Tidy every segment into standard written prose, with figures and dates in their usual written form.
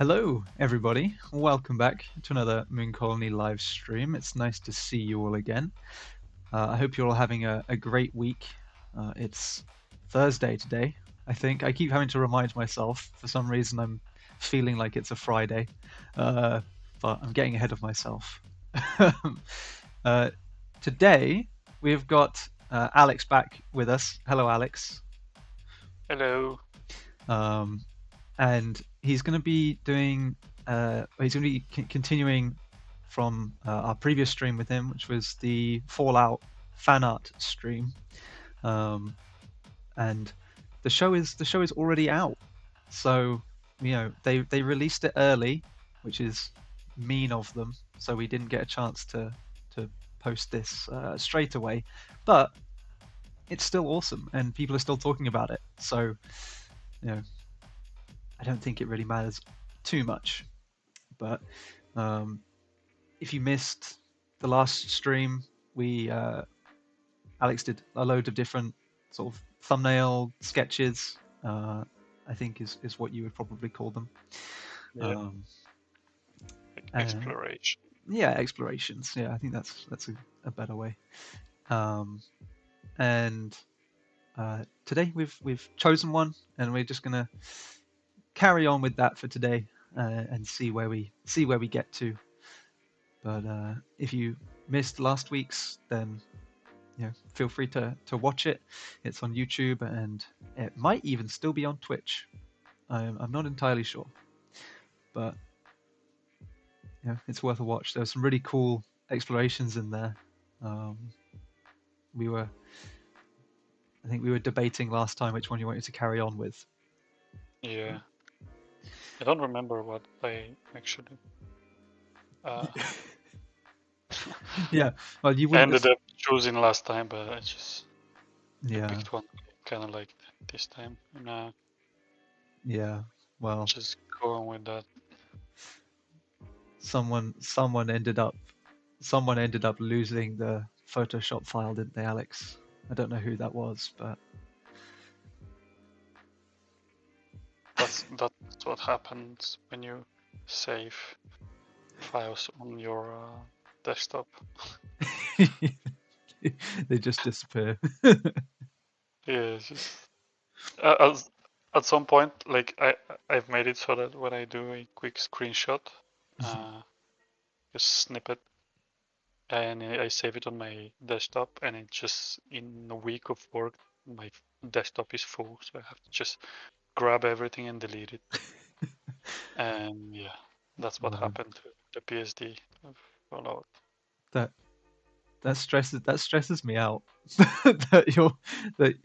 Hello, everybody. Welcome back to another Mooncolony live stream. It's nice to see you all again. I hope you're all having a great week. It's Thursday today, I think. I keep having to remind myself. For some reason, I'm feeling like it's a Friday, uh, but I'm getting ahead of myself. uh, Today, we've got Alex back with us. Hello, Alex. Hello. Um, and he's going to be doing he's going to be continuing from our previous stream with him, which was the Fallout fan art stream. And the show is already out, so they released it early, which is mean of them, so we didn't get a chance to post this straight away, but it's still awesome and people are still talking about it, so you know I don't think it really matters too much. But if you missed the last stream, we Alex did a load of different sort of thumbnail sketches. I think is what you would probably call them. Yeah, Um, exploration. yeah, explorations. Yeah, I think that's a better way. And today we've chosen one, and we're just gonna carry on with that for today and see where we get to. But if you missed last week's, then feel free to watch it. It's on YouTube, and it might even still be on Twitch. I'm not entirely sure, but it's worth a watch. There's some really cool explorations in there. Um, I think we were debating last time which one you wanted to carry on with. Yeah. I don't remember what I actually Yeah, well, you wouldn't. ended up choosing last time, but I Yeah, picked one kind of like this time. And yeah. Well, just going with that. someone ended up losing the Photoshop file, didn't they, Alex? I don't know who that was, but That's what happens when you save files on your desktop. they just disappear. Yeah, it's just at some point, like I've made it so that when I do a quick screenshot, just snip it and I save it on my desktop, and it just in a week of work, my desktop is full, so I have to just grab everything and delete it. And yeah, that's what happened to the PSD of Fallout. that stresses me out. that you're that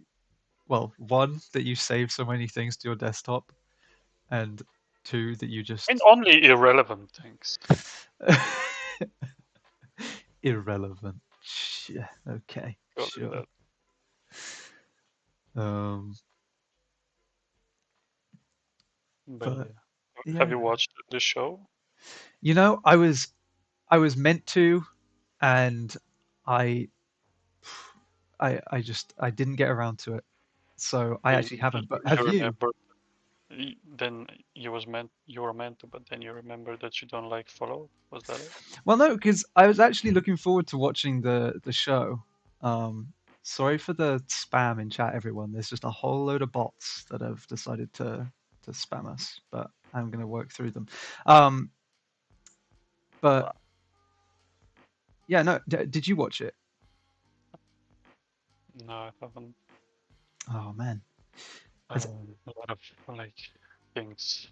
well, one, that you save so many things to your desktop, and two, that you And just only irrelevant things. irrelevant. Yeah, okay, Go with sure. that. Um, But but yeah, have yeah, you watched the show? I was meant to, and I I didn't get around to it, so I You, actually haven't. But have you you? remember? Then you were meant to, but then you remember that you don't like Fallout. Was that it? Well, no, because I was actually looking forward to watching the show. Sorry for the spam in chat, everyone. There's just a whole load of bots that have decided to spam us, but I'm going to work through them. Um, but yeah, no, did you watch it? No, I haven't. Oh man, A lot of like things.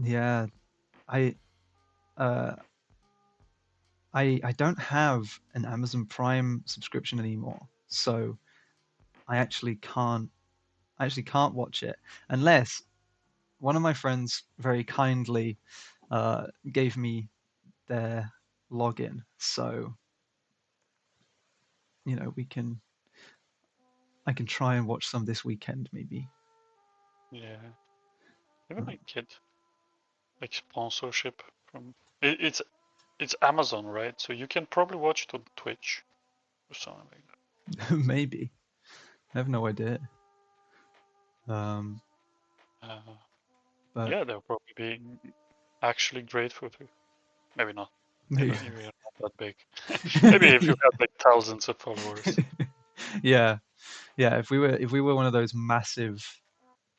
yeah, I uh, I don't have an Amazon Prime subscription anymore, so I actually can't watch it unless one of my friends very kindly gave me their login, so I can try and watch some this weekend, maybe. Yeah, even I get like sponsorship from it's Amazon, right? So you can probably watch it on Twitch or something like Maybe. I have no idea. that. But Yeah, there'll probably be. actually great for you. Maybe not. Maybe. You're not that big. Maybe if you had like thousands of followers. Yeah, yeah. If we were one of those massive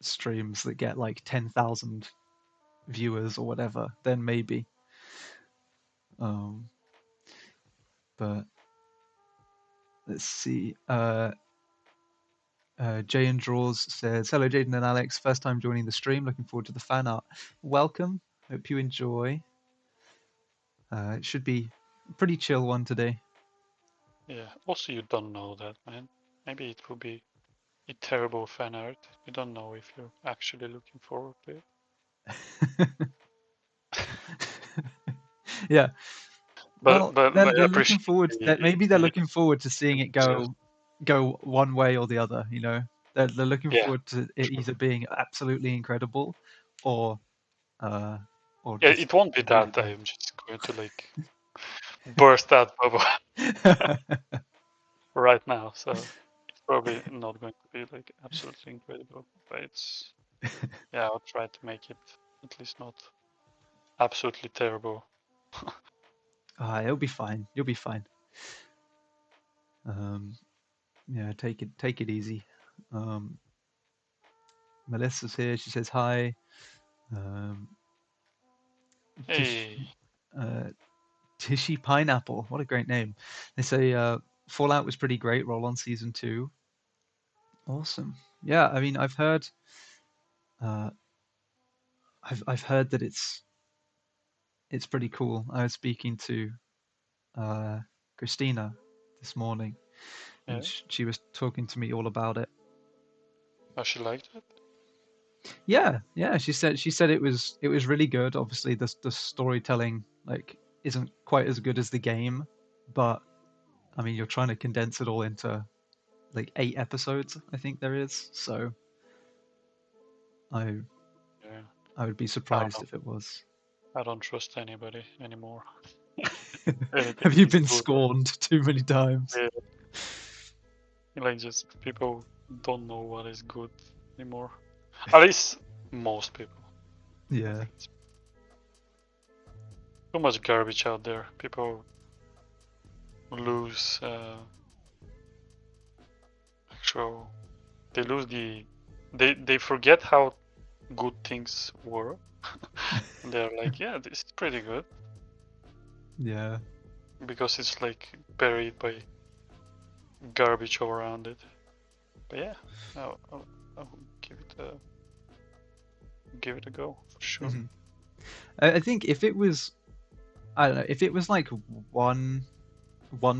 streams that get like 10,000 viewers or whatever, then maybe. But let's see. Jay and Draws says, "Hello, Jaden and Alex. First time joining the stream. Looking forward to the fan art. Welcome. Hope you enjoy. It should be a pretty chill one today." Yeah. Also, you don't know that, man. Maybe it will be a terrible fan art. You don't know if you're actually looking forward to it. Yeah. Well, but I they're looking appreciate forward. That maybe they're the looking forward to seeing it enthusiasm. go one way or the other. You know, they're looking Yeah, forward to it true. either being absolutely incredible or uh or Yeah, just it won't be really that. good. I'm just going to like burst that bubble right now. So it's probably not going to be like absolutely incredible, but it's yeah. I'll try to make it at least not absolutely terrible. It'll be fine. You'll be fine. Yeah, take it easy. Um, Melissa's here. She says hi. Um, Tish, Hey, uh, Tishy Pineapple. What a great name. They say Fallout was pretty great. Roll on season 2. Awesome. Yeah, I mean, uh, I've heard that it's pretty cool. I was speaking to uh, Christina this morning, yeah. and she was talking to me all about it. Oh, she liked it. Yeah, yeah. She said it was really good. Obviously, the storytelling like isn't quite as good as the game, but I mean, you're trying to condense it all into like 8 episodes, I think there is. So I Yeah. I would be I don't surprised know. if it was. I don't trust anybody anymore. Anything Have you is been good. scorned too many times? Yeah. Like just people don't know what is good anymore. At least most people. I Yeah. think it's too much garbage out there. People lose actual. They lose the. They forget how good things were. And they're like, yeah, this is pretty good Yeah. because it's like buried by garbage all around it. But yeah, I'll give it a go for sure. Mhm. I think if it was, I don't know, if it was like one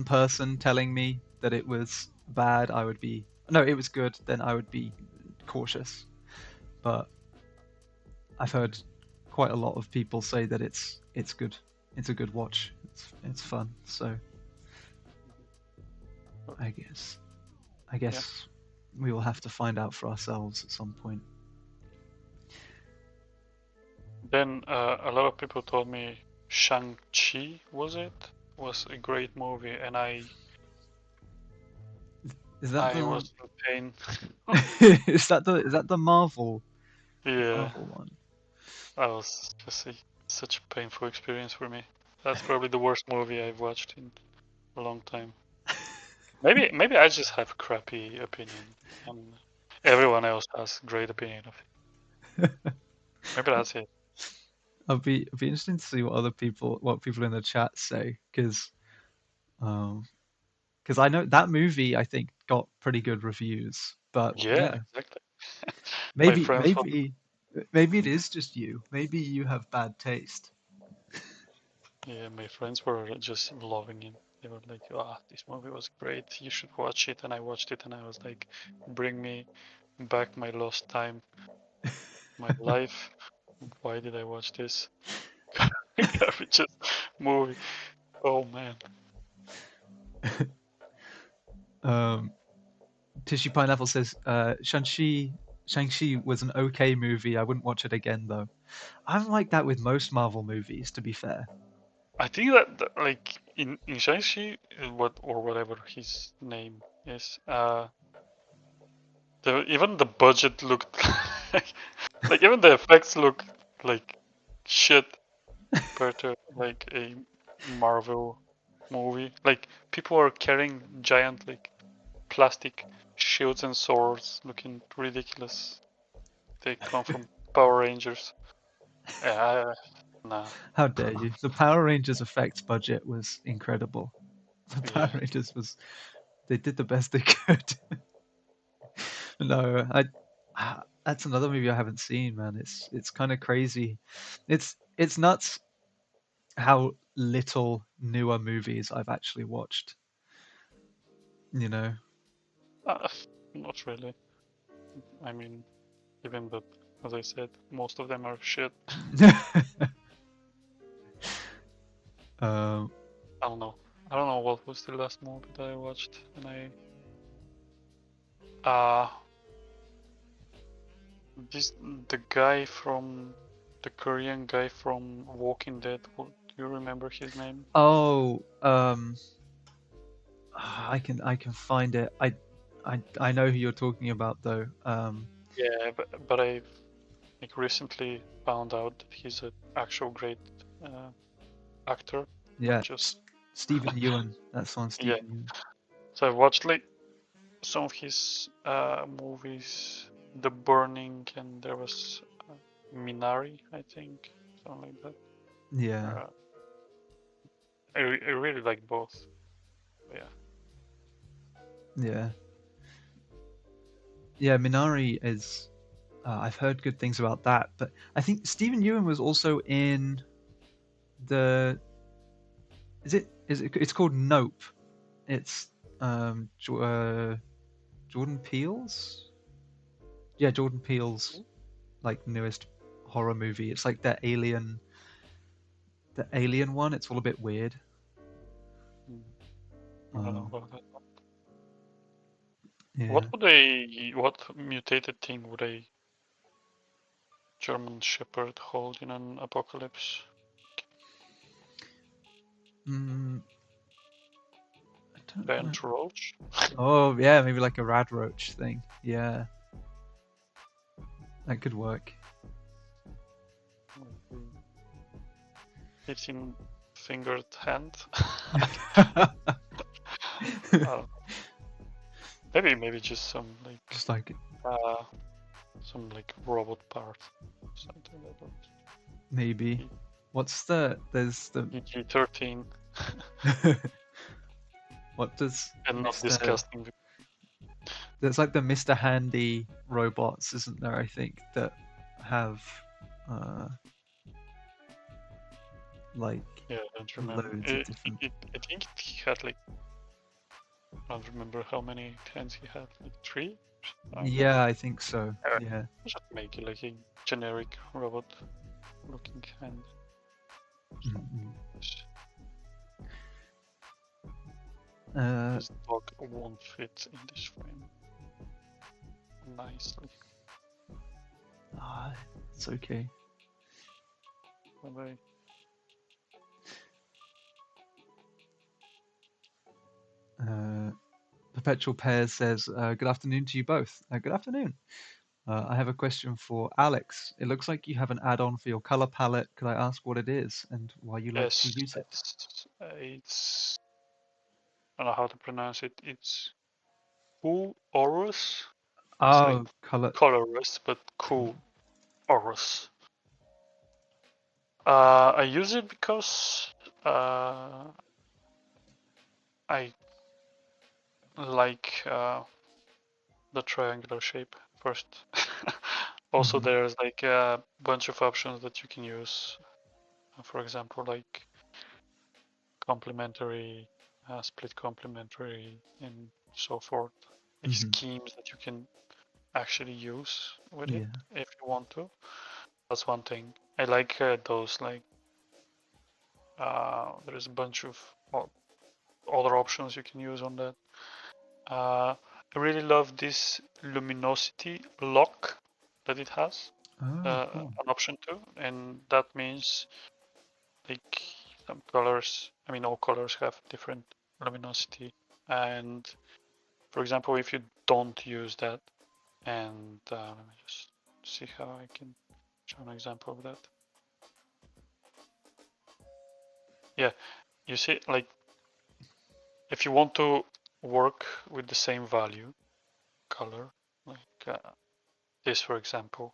person telling me that it was bad, I would be no, it was good, then I would be cautious. But I've heard quite a lot of people say that it's good. It's a good watch. It's fun. So I guess Yeah. we will have to find out for ourselves at some point. Then a lot of people told me Shang-Chi was a great movie, and Is that I the was in pain. is that the Yeah, Marvel one? that was just such a painful experience for me. That's probably the worst movie I've watched in a long time. Maybe I just have crappy opinion, and everyone else has great opinion of it. Maybe that's it. I'll be interesting to see what people in the chat say um because I know that movie I think got pretty good reviews, but Yeah, yeah, exactly. My maybe friends were maybe it is just you. Maybe you have bad taste. Yeah, my friends were just loving it. They were like, "Ah, this movie was great. You should watch it." And I watched it, and I was like, "Bring me back my lost time, my life. Why did I watch this garbage movie?" Oh man. um Tissue Pineapple says Shang-Chi was an okay movie. I wouldn't watch it again though. I'm like that with most Marvel movies, to be fair. I think that like in Shang-Chi, what or whatever his name is, even the budget looked like even the effects look like shit. compared to like a Marvel movie. Like people are carrying giant like plastic shields and swords, looking ridiculous. They come from Power Rangers. Nah. How dare you? The Power Rangers effects budget was incredible. The Power Yeah. Rangers they did the best they could. No, that's another movie I haven't seen, man. It's kind of crazy. It's nuts how little newer movies I've actually watched. You know. Uh, Not really. I mean, even that, as I said, most of them are shit. um, I don't know. I don't know what was the last movie that I watched, and the guy from the Korean guy from Walking Dead. Do you remember his name? oh, I can find it. I know who you're talking about though. Yeah, but I like recently found out that he's an actual great actor, not Yeah, just Stephen Ewan. That's on yeah. Stephen Ewan. So I watched like some of his movies, The Burning, and there was Minari, I think, something like that. Yeah, Uh, I really like both. But yeah. yeah, yeah. Minari is. I've heard good things about that, but I think Stephen Ewan was also in the. It's called Nope. It's Jordan Peele's. Yeah, Jordan Peele's like newest horror movie. It's like the Alien one. It's all a bit weird. I don't know Um, about that. yeah. What mutated thing would a German Shepherd hold in an apocalypse? Mm, I don't know. Giant roach? Oh yeah, maybe like a rad roach thing. Yeah, that could work. 15-fingered hand? Maybe just some like Just like some like robot part, something like that. maybe. There's the PG-13 what does and not Mr. disgusting. There's like the Mr. Handy robots, isn't there? I think that have uh like Yeah, I don't remember. loads of different. I think he had like I don't remember how many hands he had, like 3. Yeah, I think so. Yeah. Just make it like a generic robot-looking hand. Mm-mm. This dog won't fit in this frame nicely. It's okay. Bye-bye. Perpetual Pears says, "Good afternoon to you both." Good afternoon. I have a question for Alex. It looks like you have an add-on for your color palette. Could I ask what it is and why you like to Yes, use it? it's I don't know how to pronounce it. It's Horus. It's like Oh, color. colorless, but cool Horus. I use it because I like the triangular shape first. Also, Mhm. there's like a bunch of options that you can use. For example, like complementary, split complementary, and so forth. Like Mhm. schemes that you can actually use with it Yeah. if you want to. That's one thing. I like those like there's a bunch of other options you can use on that. I really love this luminosity lock that it has, Oh, cool. an option to, and that means like some colors. I mean, all colors have different luminosity, and for example, if you don't use that, and let me just see how I can show an example of that. Yeah, you see, like, if you want to work with the same value, color, like this, for example,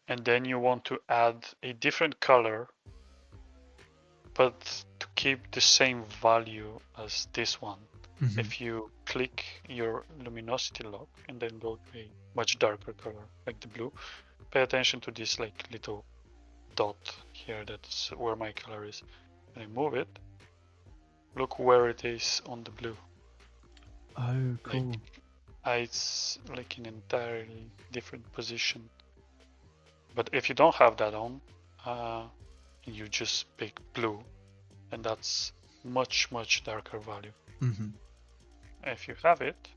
and then you want to add a different color, but to keep the same value as this one, if you click your luminosity lock and then go to a much darker color, like the blue, pay attention to this like little dot here, that's where my color is. When I move it, look where it is on the blue. Oh, cool. Like, it's like an entirely different position. But if you don't have that on, you just pick blue, and that's much darker value. If you have it,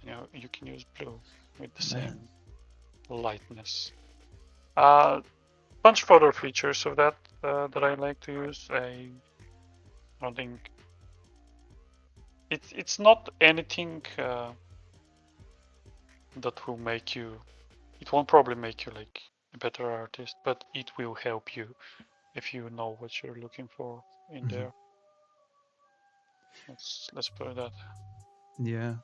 you can use blue with the same lightness. Bunch of other features of that that I like to use. I don't think it's not anything that will make you. It won't probably make you like a better artist, but it will help you if you know what you're looking for in there. Let's put that. Yeah.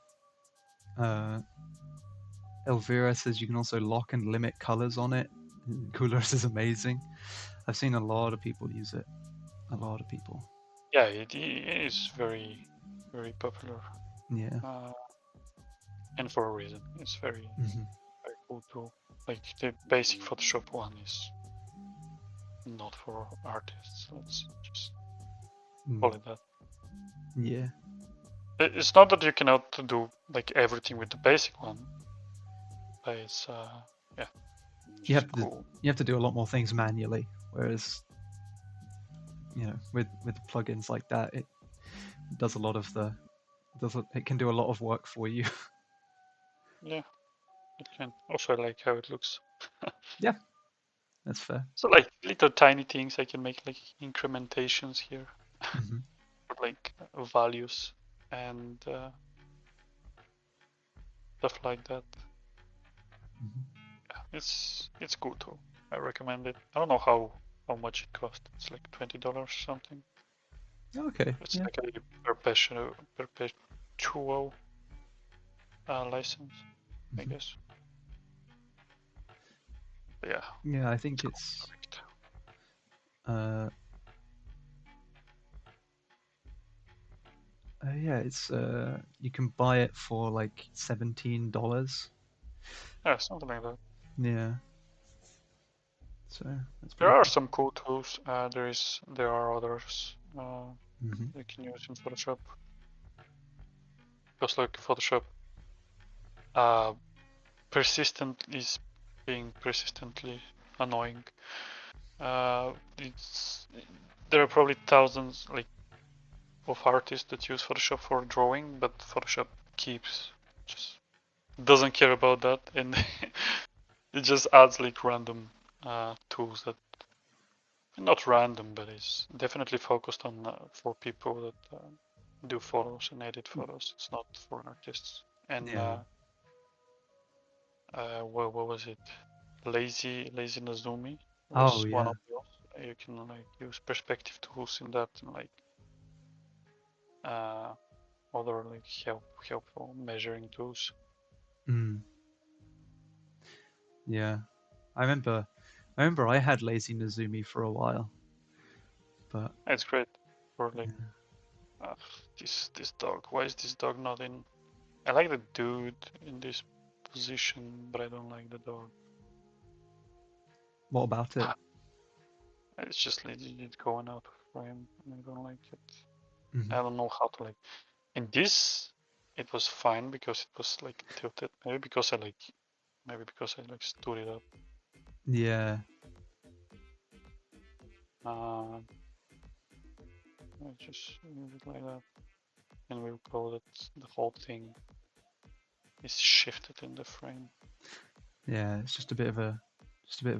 Elvira says you can also lock and limit colors on it. Coolers is amazing. I've seen a lot of people use it. A lot of people. Yeah, it is very popular. Yeah. And for a reason. It's very cool tool. Like the basic Photoshop one is not for artists. Let's just call it that. Yeah. It's not that you cannot do like everything with the basic one, but it's yeah. You have to do a lot more things manually, whereas with plugins like that, it does a lot of it can do a lot of work for you. Yeah, it can. Also, I like how it looks. Yeah, that's fair. So like little tiny things, I can make like incrementations here, like values and stuff like that. Yeah, it's cool too. I recommend it. I don't know how much it costs. It's like $20 or something. Okay. It's like a perpetual license, I guess. But yeah. Yeah, I think it's. Yeah, it's you can buy it for like $17. Yeah, something like that. Yeah. So that's there pretty are cool. some cool tools. There are others you can use in Photoshop. Just like Photoshop, being persistently annoying. There are probably thousands of artists that use Photoshop for drawing, but Photoshop just doesn't care about that, and it just adds like random tools that not random, but it's definitely focused on for people that do photos and edit photos. It's not for artists. And what was it? Lazy Nazumi was one of those. You can like use perspective tools in that and like other like helpful measuring tools. Yeah, I remember I had Lazy Nazumi for a while, but it's great for like this dog. Why is this dog not in? I like the dude in this position, but I don't like the dog. What about it? It's just legit going out of frame, and I don't like it. I don't know how to like. In this, it was fine because it was like tilted. Maybe because I like stood it up. Yeah. I just move it like that, and we'll call it the whole thing is shifted in the frame. Yeah, it's just a bit of a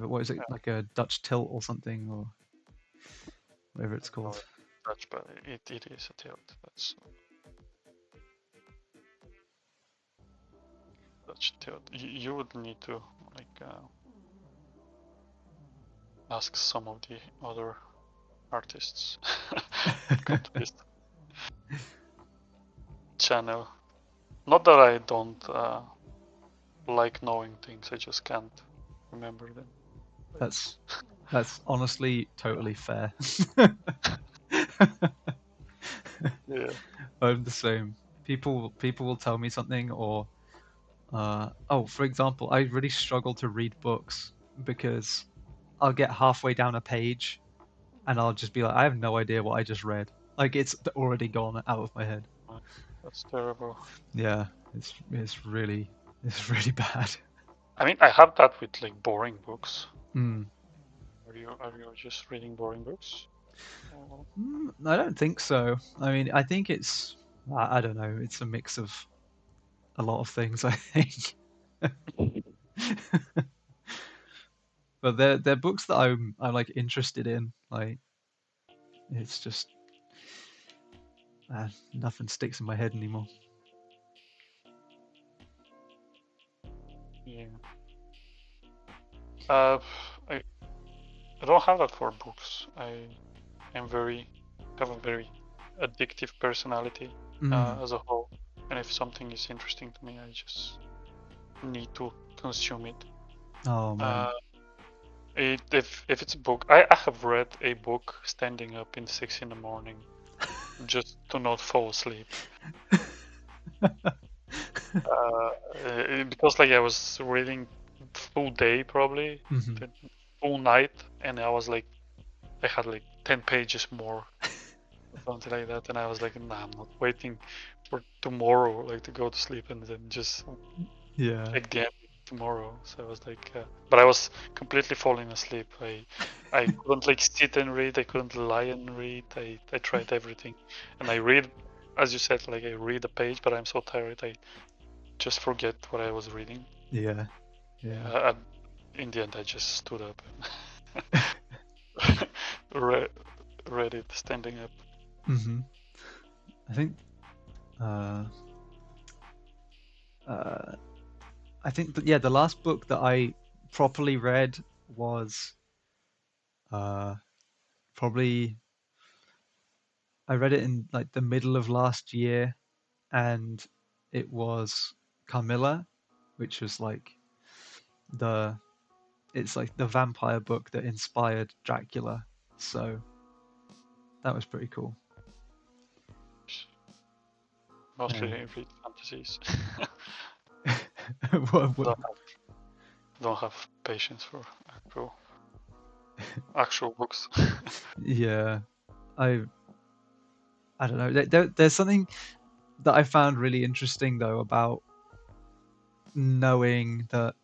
what is it, like a Dutch tilt or something, or whatever it's called. Dutch, but it is a tilt. That's Dutch tilt. You would need to like ask some of the other artists that come to this channel. Not that I don't like knowing things, I just can't remember them. That's honestly totally fair. Yeah. I'm the same. People will tell me something, or for example, I really struggle to read books because I'll get halfway down a page and I'll just be like, I have no idea what I just read. Like it's already gone out of my head. That's terrible. Yeah, it's really bad. I mean, I have that with like boring books. Mm. Are you just reading boring books? I don't think so. I mean, I think it's I don't know. It's a mix of a lot of things, I think. But they're books that I'm like interested in. Like it's just nothing sticks in my head anymore. Yeah. I don't have that for books. I have a very addictive personality as a whole, and if something is interesting to me, I just need to consume it. Oh man. If it's a book, I have read a book standing up in 6 in the morning just to not fall asleep. Because like I was reading full day probably, full night, and I was like, I had like 10 pages more, something like that, and I was like, nah, I'm not waiting for tomorrow, like to go to sleep and then just take the end tomorrow. So I was like, but I was completely falling asleep. I couldn't like sit and read. I couldn't lie and read. I tried everything, and I read, as you said, like I read a page, but I'm so tired I just forget what I was reading. Yeah. In the end, I just stood up and read it standing up. I think the last book that I properly read was probably I read it in like the middle of last year, and it was Carmilla, which was like it's like the vampire book that inspired Dracula. So that was pretty cool. Mostly read fantasies. Don't have patience for actual books. Yeah, I don't know. There's something that I found really interesting though about knowing that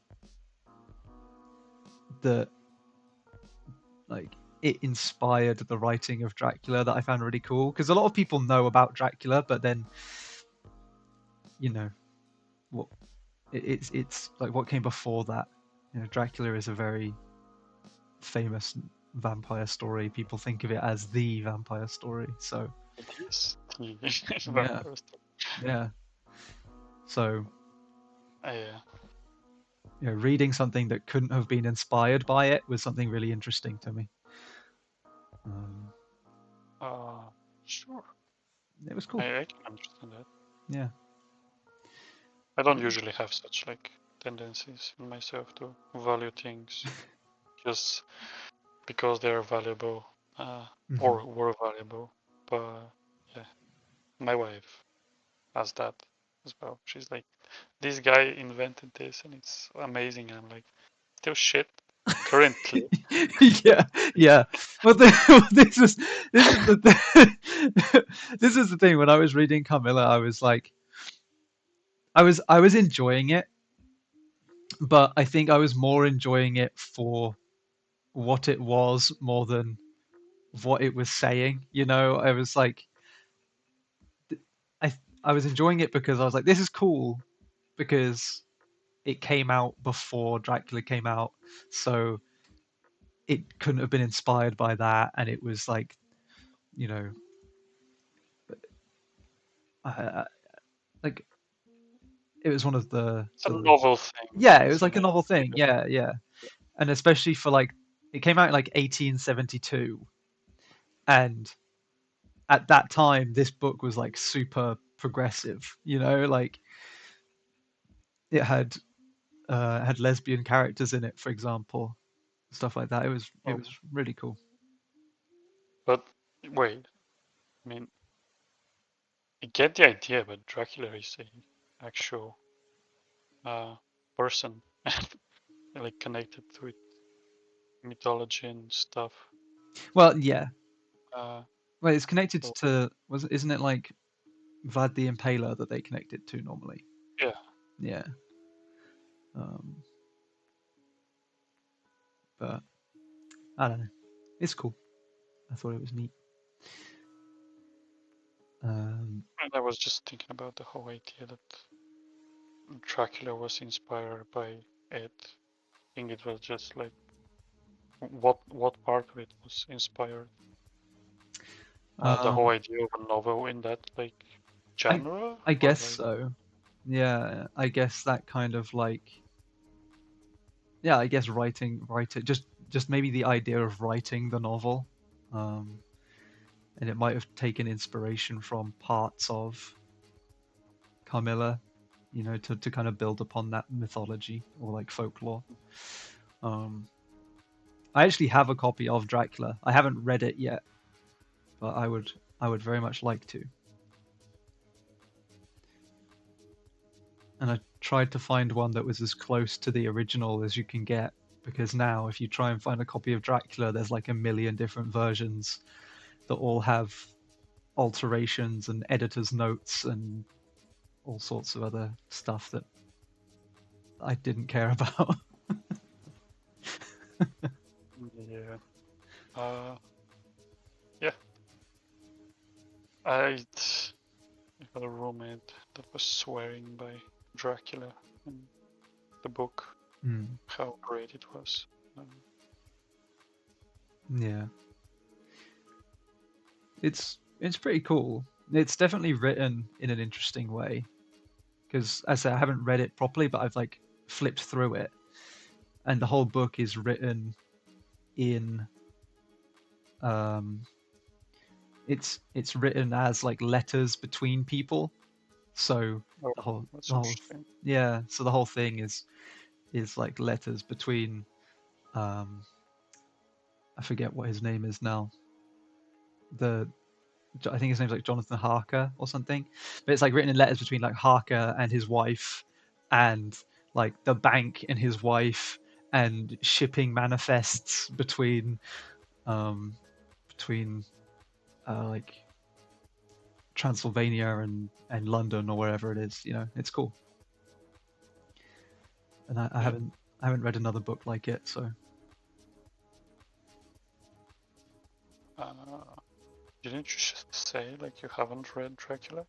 like it inspired the writing of Dracula, that I found really cool, because a lot of people know about Dracula, but then what it's like what came before that. Dracula is a very famous vampire story. People think of it as the vampire story. So it is the vampire story. Yeah. So yeah. Reading something that couldn't have been inspired by it was something really interesting to me. Sure. It was cool. I can understand that. Yeah. I don't usually have such like tendencies in myself to value things just because they're valuable or were valuable. But yeah, my wife has that as well. She's like, this guy invented this and it's amazing. And I'm like, still shit currently. yeah. Well, this is the thing. When I was reading Carmilla, I was like, I was enjoying it, but I think I was more enjoying it for what it was more than what it was saying. I was like, I was enjoying it because I was like, this is cool, because it came out before Dracula came out, so it couldn't have been inspired by that, and it was like, like it was one of the it's a novel thing. Yeah, it was like a novel thing. Yeah, and especially for like It came out in like 1872, and at that time, this book was like super progressive. You know, like it had lesbian characters in it, for example, stuff like that. It Oh, was really cool. but wait, I mean, I get the idea, but Dracula is a actual person, like connected with mythology and stuff. Well, yeah. Uh, Well, it's connected so to isn't it like Vlad the Impaler that they connect it to normally? yeah, Yeah. Um, but I don't know. It's cool. I thought it was neat. and I was just thinking about the whole idea that Dracula was inspired by it. I think it was just like what part of it was inspired? The whole um, idea of a novel in that like I genre, I or guess like so. Yeah, I guess that kind of like yeah, I guess write it just maybe the idea of writing the novel, um, and it might have taken inspiration from parts of Carmilla, you know, to kind of build upon that mythology or like folklore. Um, I actually have a copy of Dracula. I haven't read it yet, but I would very much like to. And I tried to find one that was as close to the original as you can get, because now if you try and find a copy of Dracula, there's like a million different versions that all have alterations and editor's notes and all sorts of other stuff that I didn't care about. yeah, yeah. I had a roommate that was swearing by Dracula in the book, Mm, how great it was. Um, yeah, it's pretty cool. It's definitely written in an interesting way because, as I said, I haven't read it properly, but I've like flipped through it, and the whole book is written in um, it's written as like letters between people. So oh, the that's whole interesting. yeah, so the whole thing is like letters between um, I forget what his name is now. The I think his name's like Jonathan Harker or something, but it's like written in letters between like Harker and his wife, and like the bank and his wife, and shipping manifests um, between like Transylvania and London or wherever it is. You know, it's cool. And Yeah. I haven't read another book like it, so Uh, didn't you just say like you haven't read Dracula?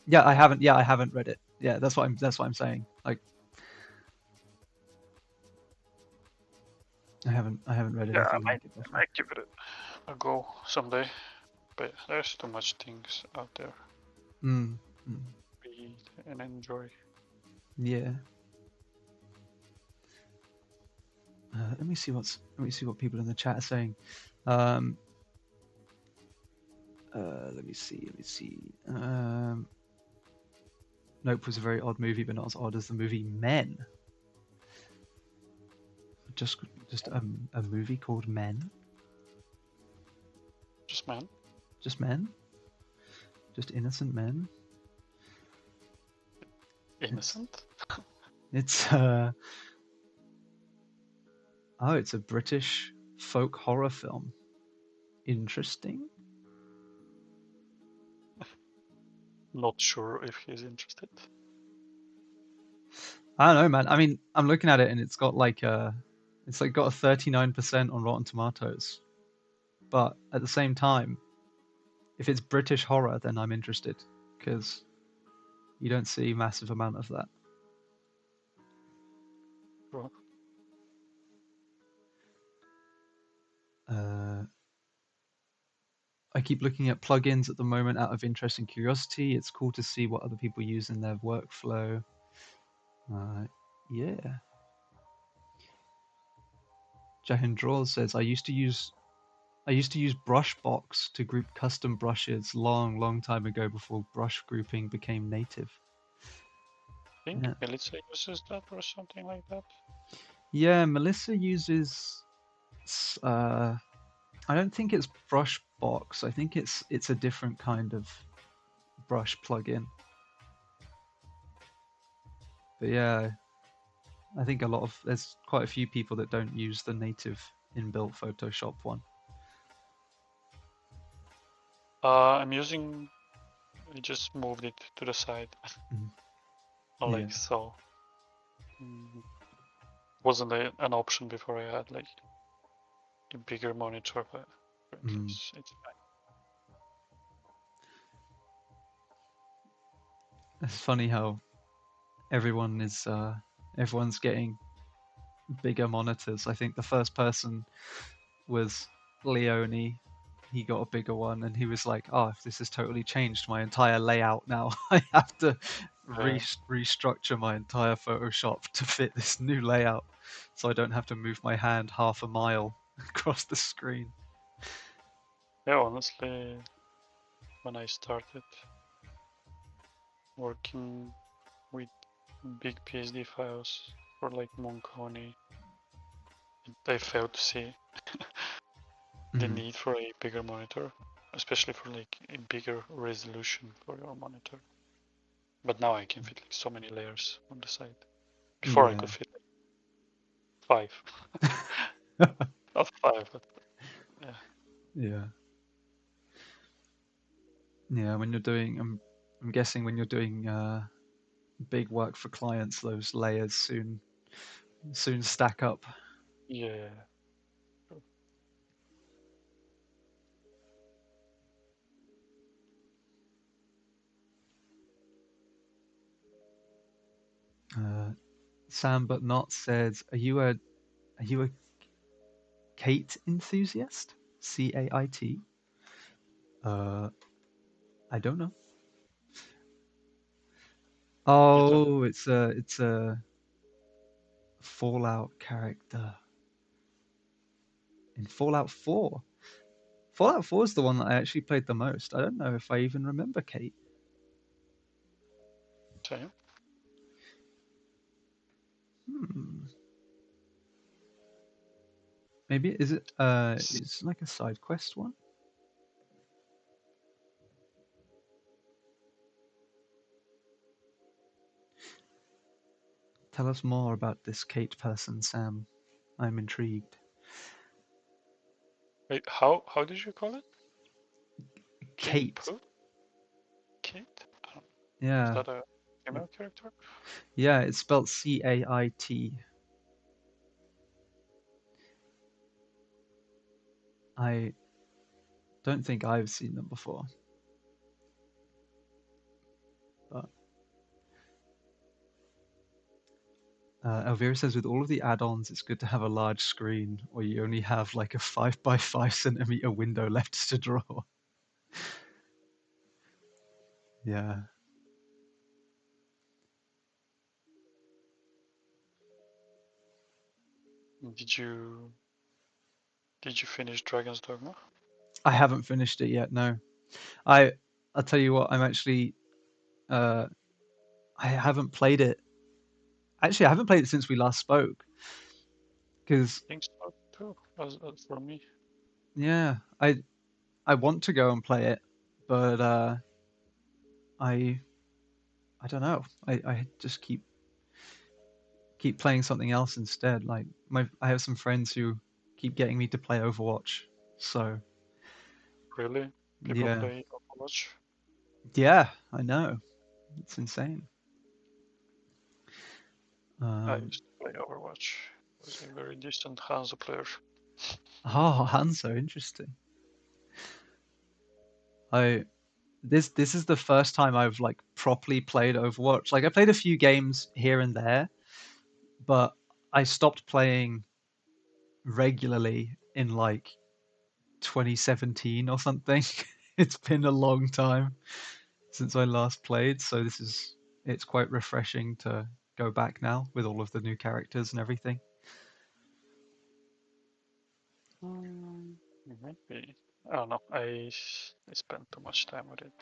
yeah, I haven't. Yeah, I haven't read it. Yeah, that's what I'm saying. Like, I haven't read Yeah, anything like it I before. might give it a go someday. But there's too much things out there Mm, mm, to read and enjoy. yeah. Let me see what people in the chat are saying. Um, let me see. Let me see. Nope was a very odd movie, but not as odd as the movie Men. Just just a movie called Men. Just man. Just men. Just innocent men. Innocent? It's oh, it's a British folk horror film. Interesting. Not sure if he's interested. I don't know, man. I mean, I'm looking at it and it's like got a 39% on Rotten Tomatoes. But at the same time, if it's British horror, then I'm interested because you don't see massive amount of that. Bro. Uh, I keep looking at plugins at the moment out of interest and curiosity. It's cool to see what other people use in their workflow. Uh, yeah. Jahendra says I used to use Brushbox to group custom brushes long time ago before brush grouping became native. I think Yeah, Melissa uses that or something like that. yeah. Melissa uses. I don't think it's Brushbox. I think it's a different kind of brush plugin. But yeah, I think there's quite a few people that don't use the native inbuilt Photoshop one. I'm using. I just moved it to the side. Mhm. Not Yeah. like so. Wasn't an option before. I had like a bigger monitor, but currently it's fine. It's funny how everyone's getting bigger monitors. I think the first person was Leone. He got a bigger one, and he was like, "Oh, this has totally changed my entire layout now. I have to restructure my entire Photoshop to fit this new layout, so I don't have to move my hand half a mile across the screen." Yeah, honestly, when I started working with big PSD files for like Mooncolony, I failed to see the need for a bigger monitor, especially for like a bigger resolution for your monitor. But now I can fit like so many layers on the side. Before I Yeah. could fit like 5. Not 5, but yeah. Yeah. Yeah, when you're doing, I'm guessing when you're doing big work for clients, those layers soon stack up. Yeah. Sam but not says, are you a Kate enthusiast? Cait? Uh, I don't know. You don't? Oh, it's a Fallout character in Fallout 4. Fallout 4 is the one that I actually played the most. I don't know if I even remember Kate. Same. Hmm. Maybe it's like a side quest one. Tell us more about this Kate person, Sam. I'm intrigued. Wait, how did you call it? Kate. Kate? Is Yeah. that a female character? Yeah, it's spelled Cait. I don't think I've seen them before. But Elvira says with all of the add-ons, it's good to have a large screen, or you only have like a 5 by 5 centimeter window left to draw. Yeah. Did you finish Dragon's Dogma? I haven't finished it yet. No. I I'll tell you what. I'm actually uh I haven't played it. Actually, I haven't played it since we last spoke. Because I think so too, as for me. yeah, I want to go and play it, but I I don't know. I just keep playing something else instead. Like I have some friends who keep getting me to play Overwatch. So Really? People yeah, play Overwatch? yeah, I know. It's insane. I Um, used to play Overwatch. I was a very distant Hanzo player. oh, Hanzo, interesting. I this is the first time I've like properly played Overwatch. Like I played a few games here and there, but I stopped playing regularly in like 2017 or something. It's been a long time since I last played, so it's quite refreshing to go back now with all of the new characters and everything. Maybe. I don't know. I spend too much time with it.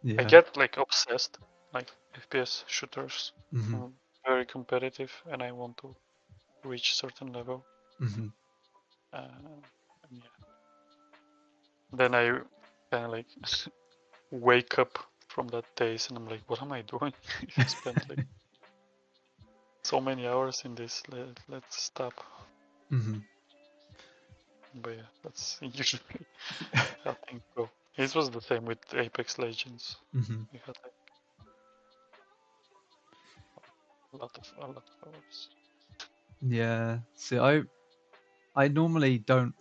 Yeah. I get like obsessed, like FPS shooters. Mm-hmm. I'm very competitive, and I want to reach certain level. Mm-hmm. And yeah. Then I kind of like wake up from that daze, and I'm like, what am I doing? I spent like so many hours in this. Let's stop. Mm-hmm. But yeah, that's usually how things go. It was the same with Apex Legends. Mm-hmm. We had like a lot of hours. Yeah. See, I normally don't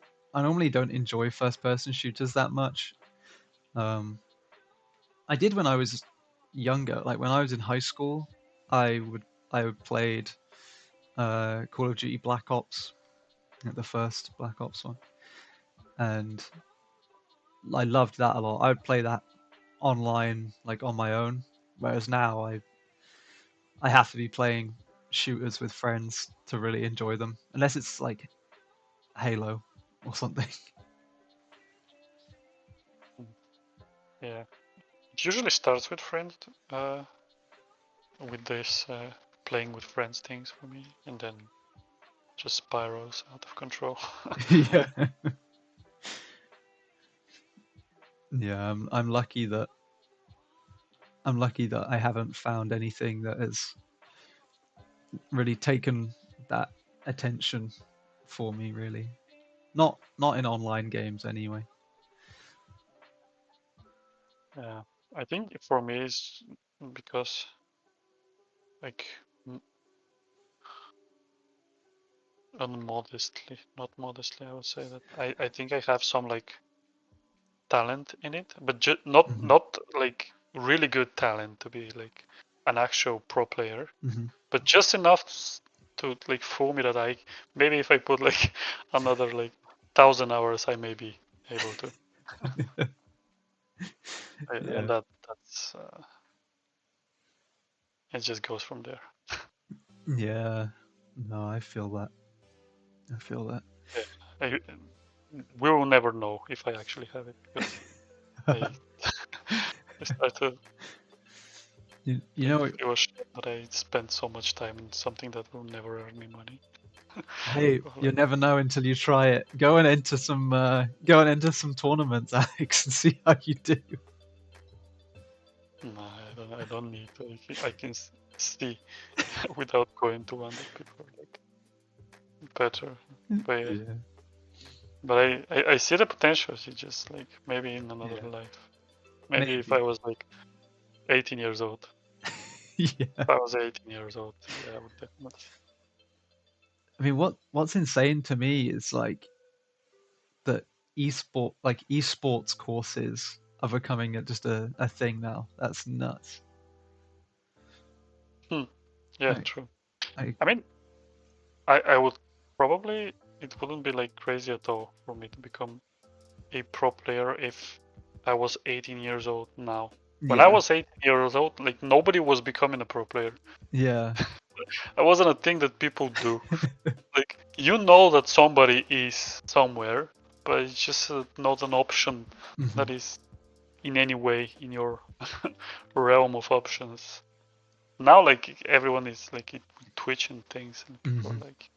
enjoy first person shooters that much. I did when I was younger, like when I was in high school, I would played Call of Duty Black Ops, the first Black Ops one, and I loved that a lot. I would play that online, like on my own, whereas now I have to be playing shooters with friends to really enjoy them, unless it's like Halo or something. Yeah, it usually starts with friends, with this playing with friends things for me, and then just spirals out of control. Yeah. Yeah, I'm lucky that I haven't found anything that has really taken that attention for me, really. Not in online games anyway. Yeah, I think for me it's because like unmodestly, not modestly, I would say that I think I have some like talent in it, but not Mm-hmm. not like really good talent to be like an actual pro player, Mm-hmm. but just enough to like fool me that I maybe if I put like another like 1,000 hours, I may be able to. And Yeah. that's it just goes from there. Yeah. No, I feel that. I feel that. Yeah, we will never know if I actually have it because I I started. You know, It was shame that I spent so much time in something that will never earn me money. hey, you never know until you try it. Go and enter some tournaments, Alex, and see how you do. No, I don't need to. I can see without going to one that people are like better. But yeah. Yeah. But I see the potential. It's just like maybe in another Yeah. life. Maybe if I was like 18 years old. Yeah. If I was 18 years old, yeah, I would definitely. I mean, what's insane to me is like that esports courses are becoming just a thing now. That's nuts. Yeah, Like, true. like I mean, I would probably, it wouldn't be like crazy at all for me to become a pro player if I was 18 years old now. When I yeah, was 18 years old, like nobody was becoming a pro player. yeah, That wasn't a thing that people do. Like you know that somebody is somewhere, but it's just not an option hmm that is in any way in your realm of options. Now, like everyone is like Twitch and things, and people hmm are like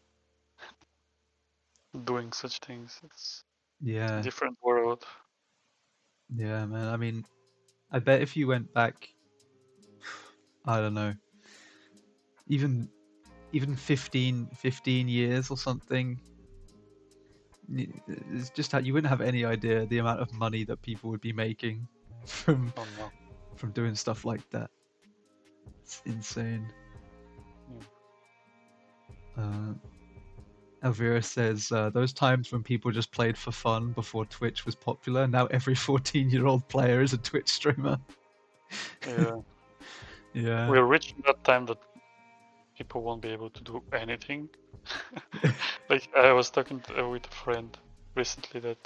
doing such things. It's a yeah, different world. yeah, man. I mean, I bet if you went back, I don't know, even 15 years or something, it's just how you wouldn't have any idea the amount of money that people would be making from Oh no. doing stuff like that. It's insane. Uh, Elvira says those times when people just played for fun before Twitch was popular. Now every 14-year-old player is a Twitch streamer. Yeah, Yeah. we're reaching that time that people won't be able to do anything. Like I was talking with a friend recently that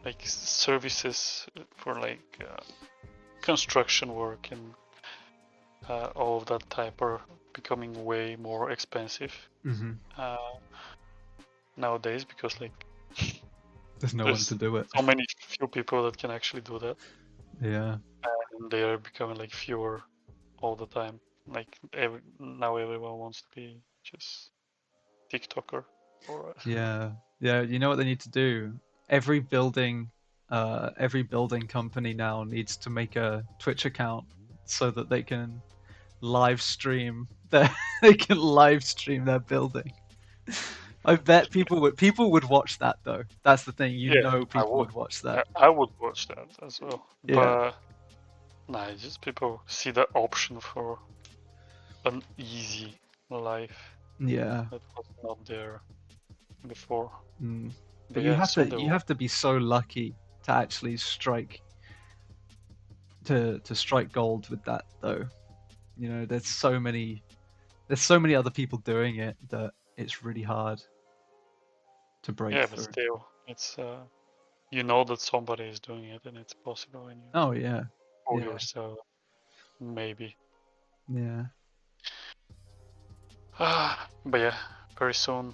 like services for like construction work and all of that type are becoming way more expensive. hmm Uh, nowadays because like There's no one to do it. so many few people that can actually do that. Yeah. And they are becoming like fewer all the time. Like now everyone wants to be just TikToker or Yeah. Yeah. You know what they need to do? Every building company now needs to make a Twitch account so that they can live stream their they can live stream their building. I bet people would watch that though. That's the thing. You yeah, know I people would. would watch that. I would watch that as well. Yeah. But nah, just people see the option for an easy life Yeah. that was not there before. Mm. But But yeah, soon they you will. have to be so lucky to actually strike to strike gold with that though. You know, there's so many other people doing it that it's really hard to break Yeah, but through. still, it's you know that somebody is doing it and it's possible, and you Oh yeah. pull Yeah. yourself maybe. Yeah. But yeah, very soon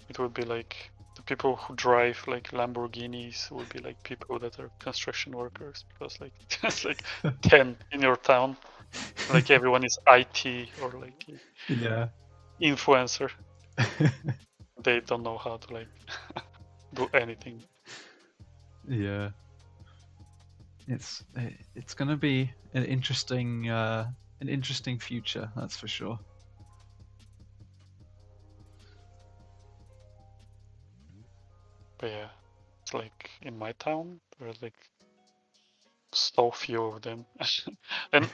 it would be like the people who drive like Lamborghinis would be like people that are construction workers because like there's like 10 in your town. Like everyone is IT or like Yeah. influencer. They don't know how to like do anything. Yeah. It's gonna be an interesting future, that's for sure. But yeah, it's like in my town there's like so few of them. And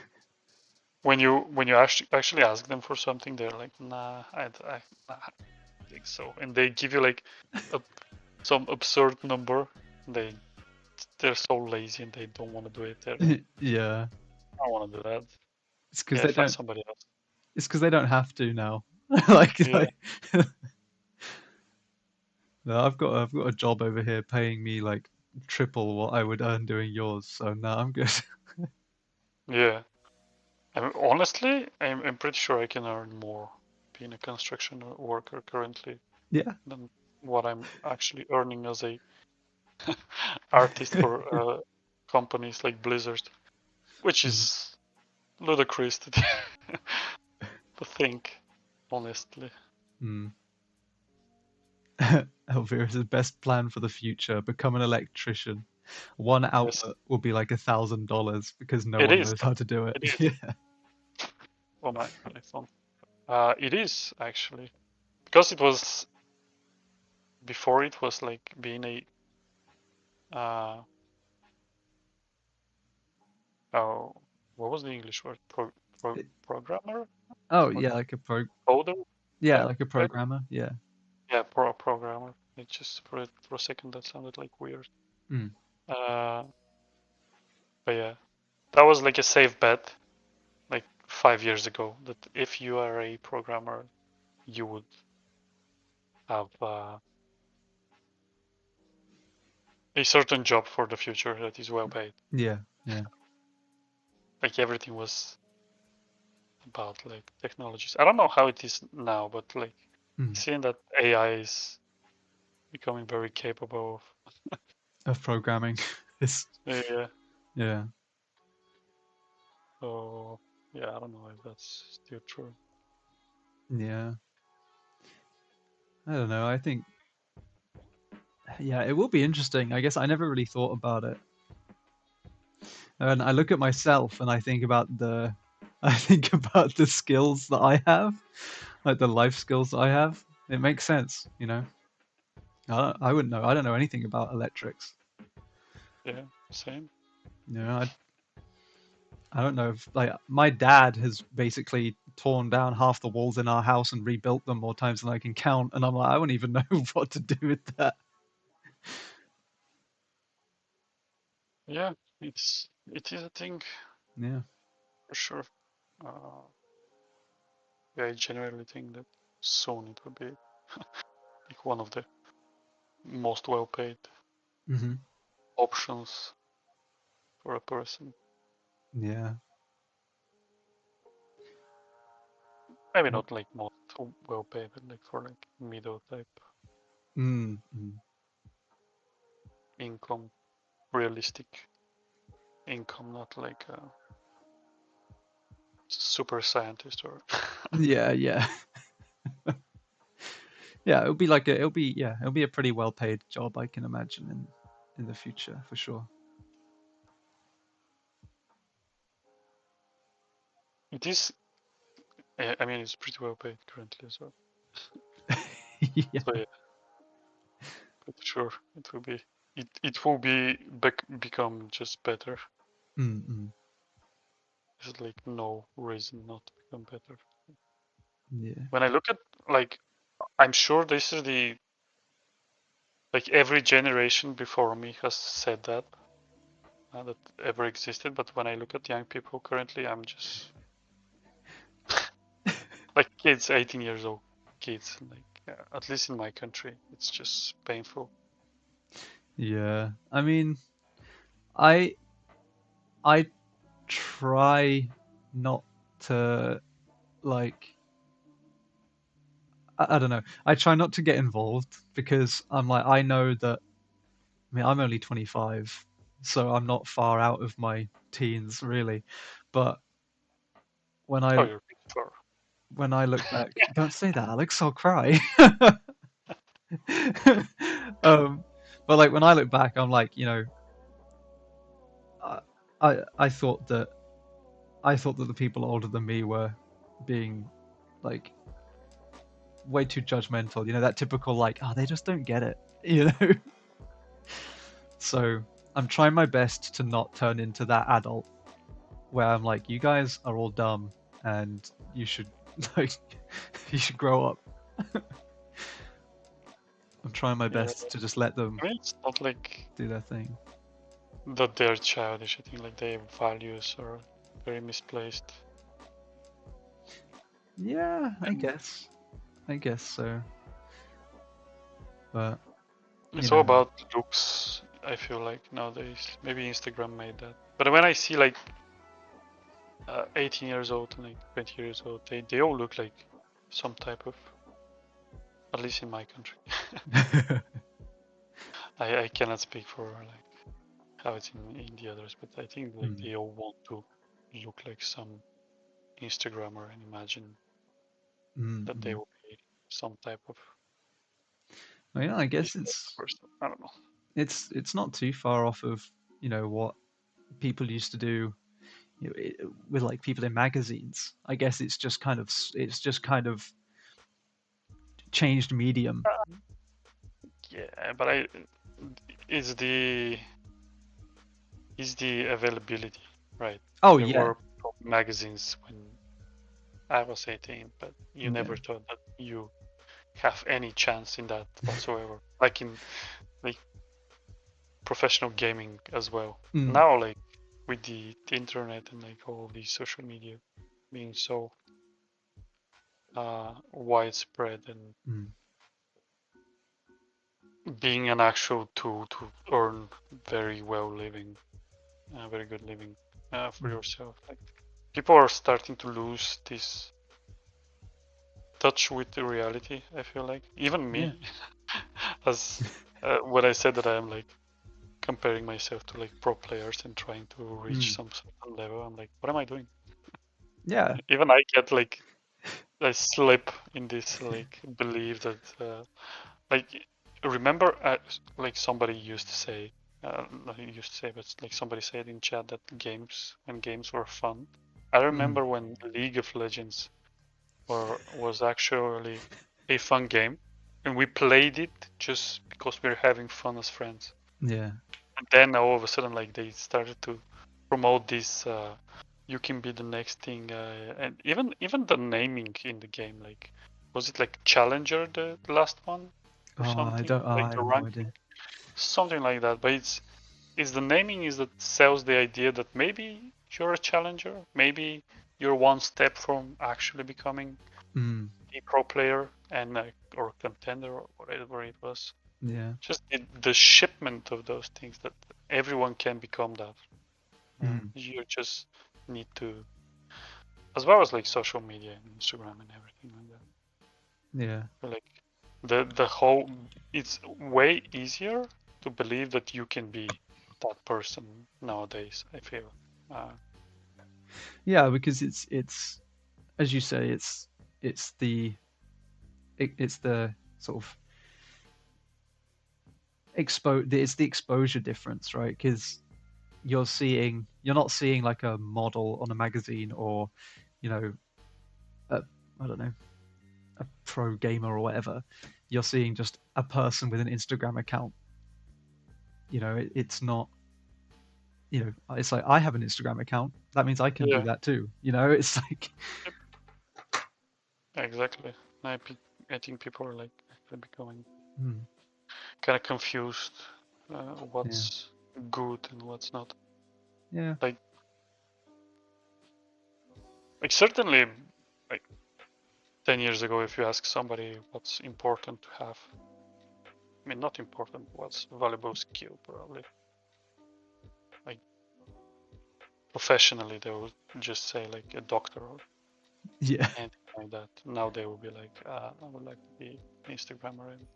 when you actually ask them for something, they're like, nah, nah, I don't think so. And they give you like a, some absurd number. They're so lazy and they don't want to do it. They're like, Yeah. I don't want to do that. It's because Yeah, they find don't. somebody else. It's because they don't have to now. like, Yeah, like no, I've got a job over here paying me like triple what I would earn doing yours. So no, I'm good. yeah. I mean, honestly, I'm pretty sure I can earn more being a construction worker currently Yeah. than what I'm actually earning as a artist for companies like Blizzard, which Mm. is ludicrous to, to think, honestly. Mm. Elvira's best plan for the future: become an electrician. One Yes, output will be like $1,000 because no it one is. knows how to do it. It is. Yeah. On my iPhone. It is actually because it was before. It was like being a uh, oh, what was the English word? Programmer? Oh Or yeah, like a coder? yeah, Type? like a Type? programmer. Yeah. Yeah, programmer. It just for a second that sounded like weird. Mm. Uh, but yeah, that was like a safe bet, like 5 years ago. That if you are a programmer, you would have a certain job for the future that is well paid. Yeah. Yeah. Like everything was about like technologies. I don't know how it is now, but like Mm. seeing that AI is becoming very capable Of programming. It's of yeah. so yeah, I don't know if that's still true. Yeah. I don't know. I think yeah, it will be interesting. I guess I never really thought about it. And I look at myself and I think about I think about the skills that I have, like the life skills that I have. It makes sense, you know. I wouldn't know. I don't know anything about electrics. Yeah, same. You know, I don't know if like my dad has basically torn down half the walls in our house and rebuilt them more times than I can count, and I'm like, I wouldn't even know what to do with that. Yeah, it is a thing Yeah. for sure. Uh, yeah, I genuinely think that soon it will be like one of the most well paid Hmm. options for a person. Yeah. Maybe Well, not like most well paid, but like for like middle type. Mm, mm. income, realistic income, not like a super scientist or. Yeah, yeah. Yeah, it'll be like it'll be a pretty well paid job, I can imagine in the future for sure. It is. I mean, it's pretty well paid currently as well. Yeah. So yeah, but sure, it will be. It will become just better. Mm, There's like no reason not to become better. yeah. When I look at like, I'm sure this is the like every generation before me has said that that ever existed. But when I look at young people currently, I'm just like kids, 18 years old kids. Like at least in my country, it's just painful. Yeah. I mean, I I try not to like I don't know. I try not to get involved because I'm like I know that I mean I'm only 25, so I'm not far out of my teens really. But when Oh, I you're far. when I look back, don't say that, Alex, I'll cry. But like when I look back, I'm like, I I thought that the people older than me were being like way too judgmental. That typical like, oh, they just don't get it. So I'm trying my best to not turn into that adult where I'm like, you guys are all dumb and you should like you should grow up. I'm trying my Yeah, best to just let them I mean, it's not like do their thing. that they're childish. I think like their values are very misplaced. Yeah, I And guess. I guess so. But it's all about looks, I feel like nowadays. Maybe Instagram made that. But when I see like 18 years old and like 20 years old, they all look like some type of, at least in my country. I cannot speak for like how it's in the others, but I think like they all want to look like some Instagrammer and imagine that they will be some type of Well, yeah, I guess business person. I don't know. it's not too far off of what people used to do with like people in magazines. I guess it's just kind of changed medium. Yeah, but I is the availability, right? Oh There yeah, were magazines when I was 18, but you yeah, never thought that you have any chance in that whatsoever. Like in like professional gaming as well. mm, Now like with the internet and like all these social media being so widespread and mm, being an actual tool to earn very well living, very good living for yourself. Like people are starting to lose this touch with the reality. I feel like even yeah, me, as when I said that I am like comparing myself to like pro players and trying to reach some certain level, I'm like, what am I doing? yeah, Even I get like I slip in this like belief that like remember like somebody used to say not used to say but like somebody said in chat that games were fun. I remember when League of Legends was actually a fun game and we played it just because we were having fun as friends. yeah, And then all of a sudden like they started to promote this you can be the next thing and even the naming in the game, like was it like Challenger the last one or something I like the have no ranking, idea. something like that. But it's the naming is that sells the idea that maybe you're a challenger, maybe you're one step from actually becoming a pro player and or contender or whatever it was. Yeah, Just the shipment of those things that everyone can become that. You just need to, as well as like social media and Instagram and everything like that. yeah, But like the whole, it's way easier to believe that you can be that person nowadays, I feel. Yeah, because it's as you say, it's the it's the sort of it's the exposure difference, right? Because you're not seeing like a model on a magazine, or you know, I don't know, a pro gamer or whatever. You're seeing just a person with an Instagram account. You know, it's not. You know, it's like I have an Instagram account. That means I can do Yeah, that too. You know, it's like exactly. I think people are like becoming hmm, kind of confused yeah, what's good and what's not. yeah, Like certainly, like 10 years ago, if you ask somebody what's important to have, I mean, not important, what's valuable skill, probably. Like professionally, they would just say like a doctor or yeah. anything like that. Now they will be like, I would like to be an Instagrammer, and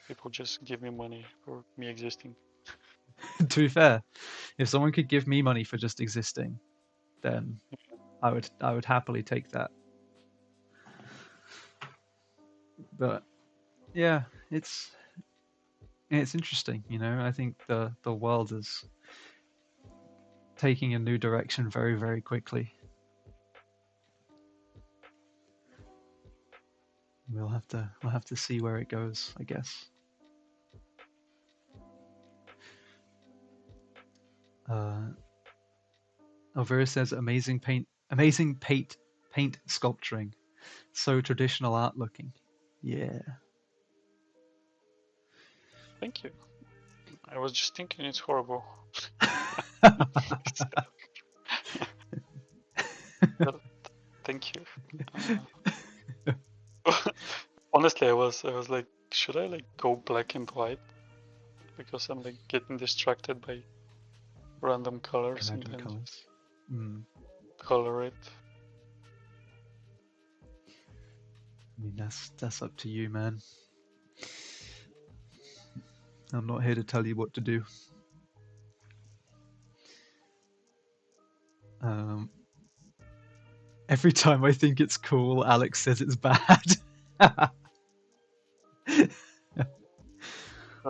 people just give me money for me existing. To be fair, if someone could give me money for just existing, then I would happily take that. But yeah, it's interesting, you know. I think the world is taking a new direction very, very quickly. We'll have to see where it goes, I guess. Uh, Elvira says amazing paint sculpturing, so traditional art looking. Yeah. Thank you. I was just thinking it's horrible. Well, thank you. Honestly, I was like, should I like go black and white? Because I'm like getting distracted by random colors and Random then colors. just Mm. color it. I mean, that's up to you, man. I'm not here to tell you what to do. Um, every time I think it's cool, Alex says it's bad.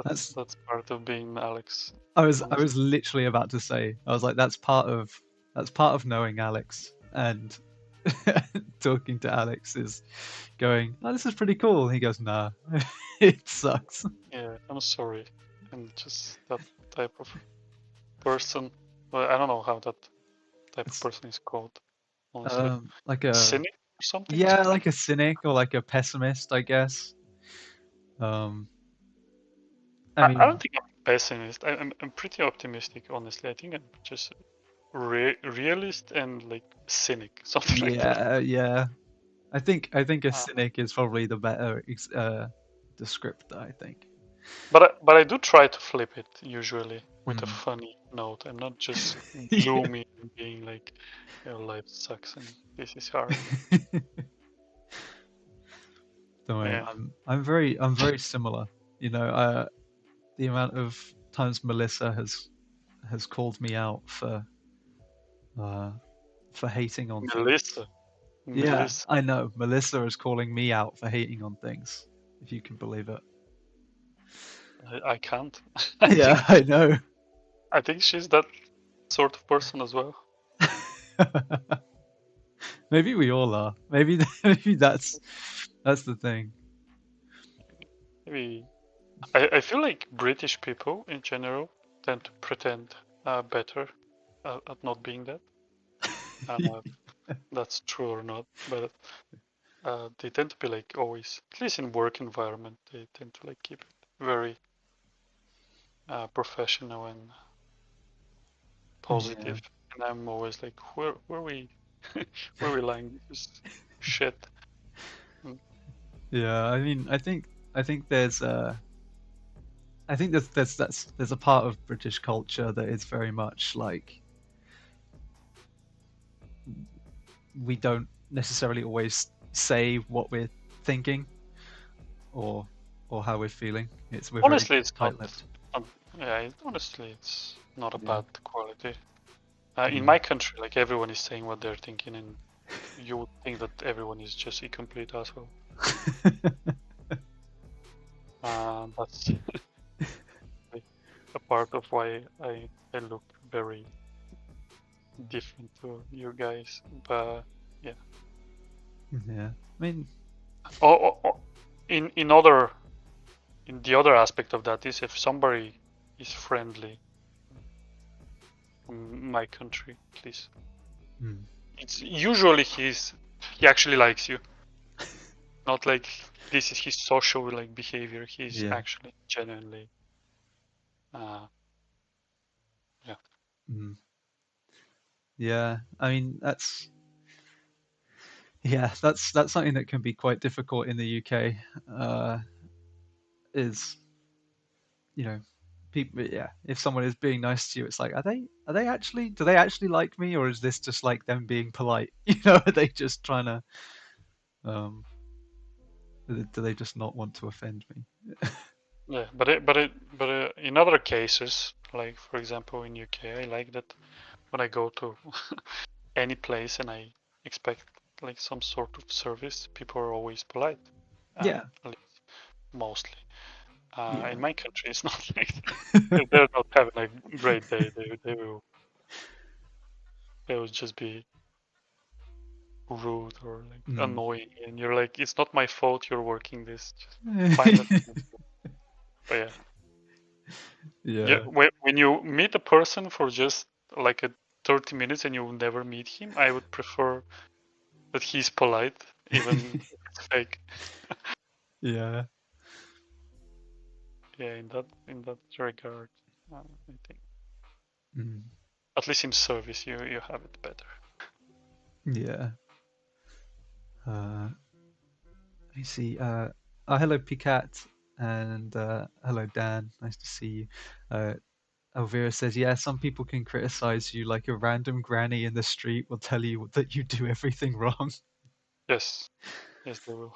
That's That's part of being Alex, I honestly. was literally about to say. I was like, that's part of knowing Alex, and talking to Alex is going, oh, this is pretty cool. He goes, nah, it sucks. Yeah, I'm sorry. I'm just that type of person. Well, I don't know how that type of It's person is called, honestly. like a Cynic or something? yeah, like a cynic or like a pessimist, I guess. Um, I I mean, don't think I'm a pessimist. I'm pretty optimistic, honestly. I think I'm just realist and like cynic, something like that. yeah, yeah. I think a Uh, cynic is probably the better descriptor. I think. but I do try to flip it usually with a Hmm. funny note. I'm not just Yeah. gloomy and being like, life sucks and this is hard. Don't worry, Yeah, I'm very similar. You know, the amount of times Melissa has called me out uh, for hating on things. Melissa, Yeah, Melissa. I know. Melissa is calling me out for hating on things, if you can believe it. I can't. I Yeah, think I know. I think she's that sort of person as well. Maybe we all are. Maybe that's the thing. Maybe I feel like British people in general tend to pretend better at not being that. I don't know if that's true or not, but they tend to be like always, at least in work environment, they tend to like keep it very professional and Yeah, positive. And I'm always like, where we where we lying? This is shit. Mm, yeah. I mean, I think there's a part of British culture that is very much like we don't necessarily always say what we're thinking or how we're feeling. We're Honestly, very it's tight-lipped. honestly, it's not a Yeah. bad quality. In Mm. my country, like everyone is saying what they're thinking, and you would think that everyone is just a complete asshole. That's a part of why I look very different to you guys. But yeah. Yeah. I mean, In the other aspect of that is if somebody is friendly from my country, at least, it's usually he actually likes you. Not like this is his social like behavior. He's yeah. actually genuinely, yeah. Mm. Yeah. I mean, that's something that can be quite difficult in the UK. Is people, yeah, if someone is being nice to you, it's like, are they actually, do they actually like me, or is this just like them being polite? Are they just trying to um do they just not want to offend me? Yeah, but in other cases, like for example in UK, I like that when I go to any place and I expect like some sort of service, people are always polite. Yeah. At least mostly. Yeah. In my country, it's not like that. If they're not having a great day, they will just be rude or like annoying, and you're like, it's not my fault you're working this. Just find it. But yeah. Yeah, Yeah. when you meet a person for just like a 30 minutes and you never meet him, I would prefer that he's polite, even if it's fake. Yeah. Yeah, in that regard, I think Mm. at least in service you have it better. Yeah. Let me see. Hello, Picat, and hello, Dan. Nice to see you. Elvira says, yeah, some people can criticize you like a random granny in the street will tell you that you do everything wrong. Yes, yes, they will.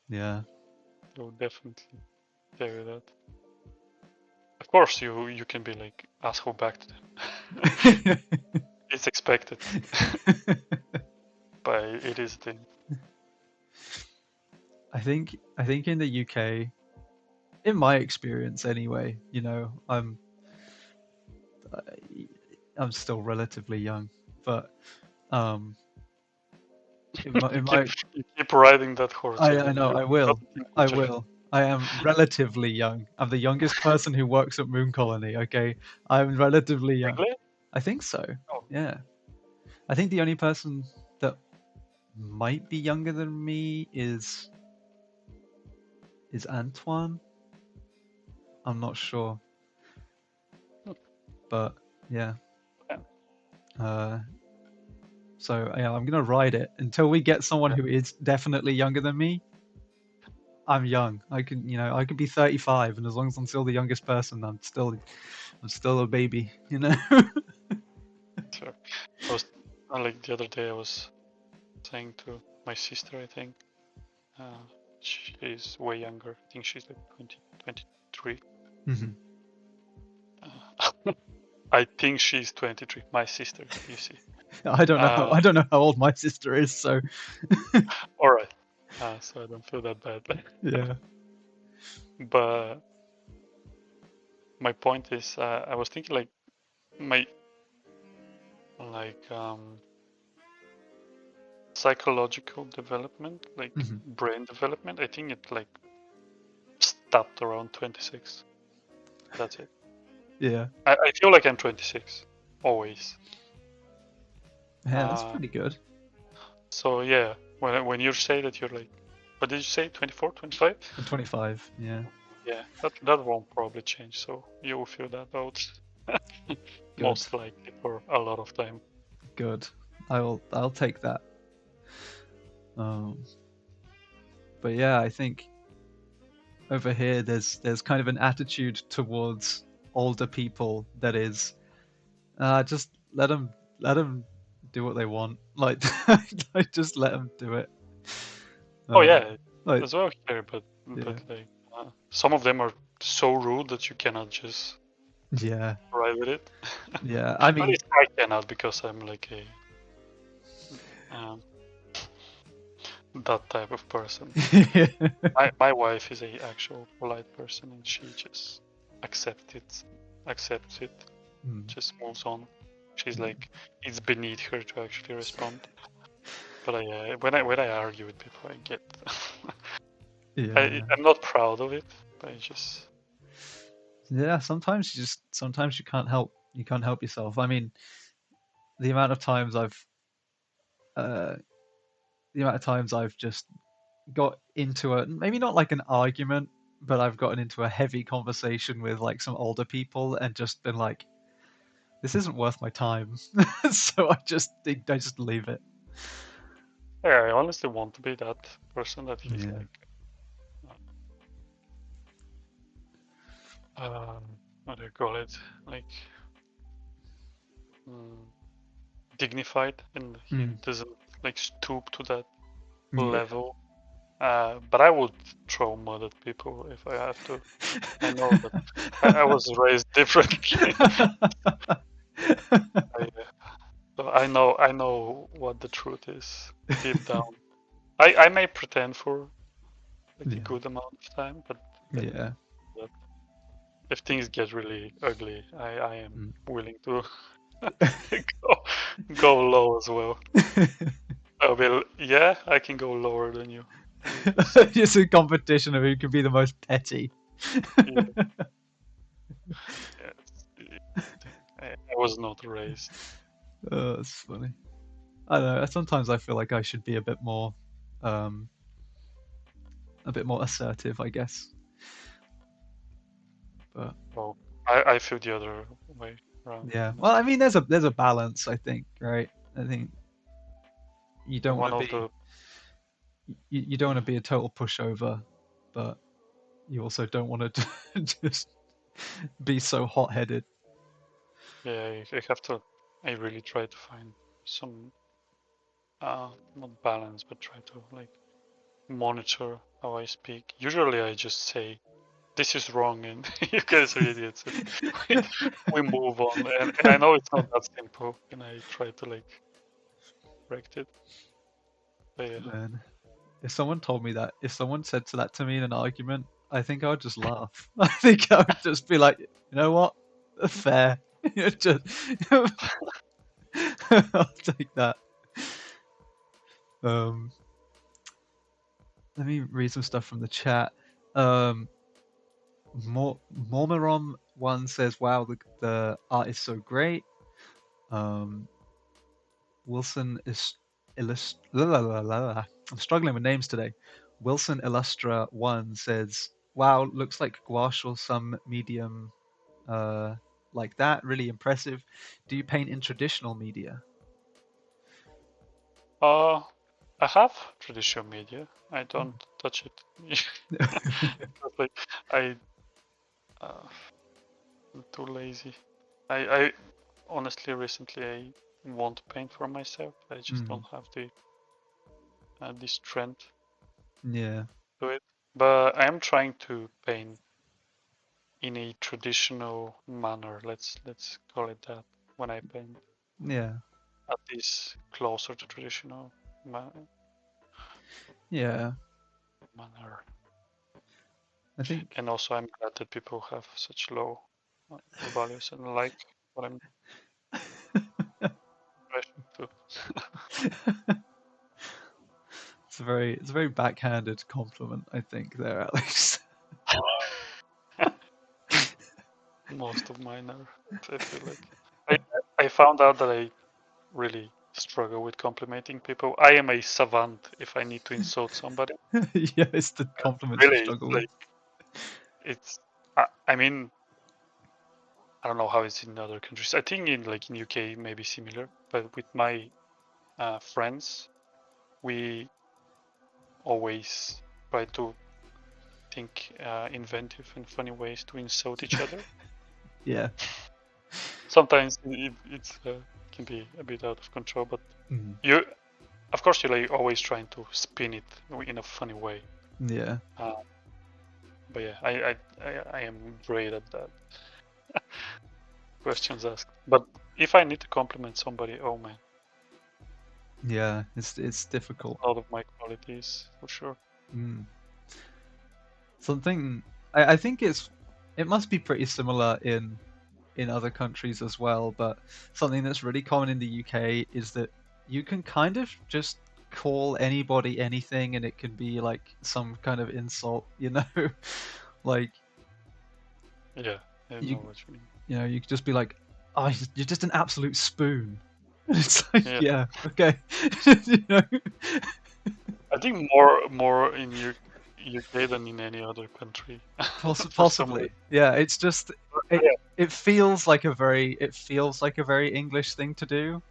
Yeah. They will definitely tell you that. Of course, you can be like asshole back to them. It's expected, but it is a thing. I think in the UK, in my experience anyway, I'm still relatively young, but um, You in my keep riding that horse, I and know you're I not will. a I teenager. will. I am relatively young. I'm the youngest person who works at Mooncolony. Okay, I'm relatively young. Really? I think so. Oh, Yeah. I think the only person that might be younger than me is Antoine. I'm not sure, but yeah. yeah. Uh, so yeah, I'm gonna ride it until we get someone Yeah. who is definitely younger than me. I'm young. I could be 35, and as long as I'm still the youngest person, I'm still a baby. Sure. I was like the other day I was saying to my sister, I think she's way younger. I think she's like 20, 23. Mhm. I think she's 23. My sister, you see. I don't know how Uh, old my sister is, so all right. So I don't feel that bad. yeah. But my point is, I was thinking like my like psychological development, like Mhm. brain development. I think it like stopped around 26. That's it. Yeah. I feel like I'm 26 always. Yeah, that's Uh, pretty good. so yeah, when you say that you're like, what did you say, 24, 25? I'm 25. Yeah. Yeah, that won't probably change. So you will feel that out Good. most likely for a lot of time. Good. I'll take that. Um, but yeah, I think over here there's kind of an attitude towards older people that is just let them do what they want. Like, like just let them do it. Oh Um, yeah, Like, as well here, but like some of them are so rude that you cannot just yeah, ride with it. yeah. I At mean, least I cannot because I'm like a that type of person. My wife is a actual polite person, and she just accepts it, just moves on. She's like, it's beneath her to actually respond. But when I argue with people, I get. yeah, I'm not proud of it, but I just. yeah. Sometimes you can't help yourself. I mean, the amount of times uh, I've just got into maybe not like an argument, but I've gotten into a heavy conversation with like some older people and just been like, this isn't worth my time. So I just leave it. Yeah, I honestly want to be that person that he's Yeah. like, what do you call it? Like, dignified, and he doesn't like stoop to that level. But I would throw mud at people if I have to. I know that I was raised differently. So I know what the truth is deep down. I may pretend for like a good amount of time, but Yeah. if things get really ugly, I am willing to go low as well. Yeah, I can go lower than you. Just a competition of who can be the most petty. Yeah. I was not raised. Oh, that's funny. I don't know. Sometimes I feel like I should be a bit more assertive, I guess. But well, I feel the other way around. Yeah. Well, I mean, there's a balance, I think, right? I think you don't want to be you don't want to be a total pushover, but you also don't want to just be so hot-headed. Yeah, I have to. I really try to find some not balance, but try to like monitor how I speak. Usually, I just say this is wrong, and you guys are idiots. We move on, and I know it's not that simple, and I try to like correct it. But yeah. Man, if someone said to me in an argument, I think I would just laugh. I think I would just be like, you know what? Fair. Just I'll take that. Let me read some stuff from the chat. Mormarom one says, "Wow, the art is so great." Wilson is I'm struggling with names today. Wilson Illustra one says, "Wow, looks like gouache or some medium like that. Really impressive. Do you paint in traditional media?" I have traditional media. I don't touch it. Like I'm too lazy. I honestly recently I want to paint for myself. I just don't have the strength Yeah. to it. But I am trying to paint in a traditional manner. Let's call it that. When I paint, Yeah. at least closer to traditional Yeah. manner. I think. And also, I'm glad that people have such low values and like what I'm to. It's a very backhanded compliment, I think, there, Alex. Most of mine are. I feel like I found out that I really struggle with complimenting people. I am a savant if I need to insult somebody. Yeah, it's the compliments you Really, struggle like with. it's. I mean, I don't know how it's in other countries. I think in UK maybe similar, but with my friends, we always try to think inventive and funny ways to insult each other. Yeah. Sometimes it's can be a bit out of control, but you, of course, you're like always trying to spin it in a funny way. Yeah. But yeah, I am great at that. Questions asked. But if I need to compliment somebody, oh man, Yeah, it's difficult. a lot of my qualities for sure. Mm. Something I think it must be pretty similar in other countries as well, but something that's really common in the UK is that you can kind of just call anybody anything and it can be like some kind of insult, you know? Like Yeah, I you know what you mean. you know, you could just be like, "Oh, you're just an absolute spoon." And it's like, Yeah, yeah, okay. You know? I think more in UK than in any other country for some Possibly. reason. Yeah, it's just it Yeah, it feels like a very English thing to do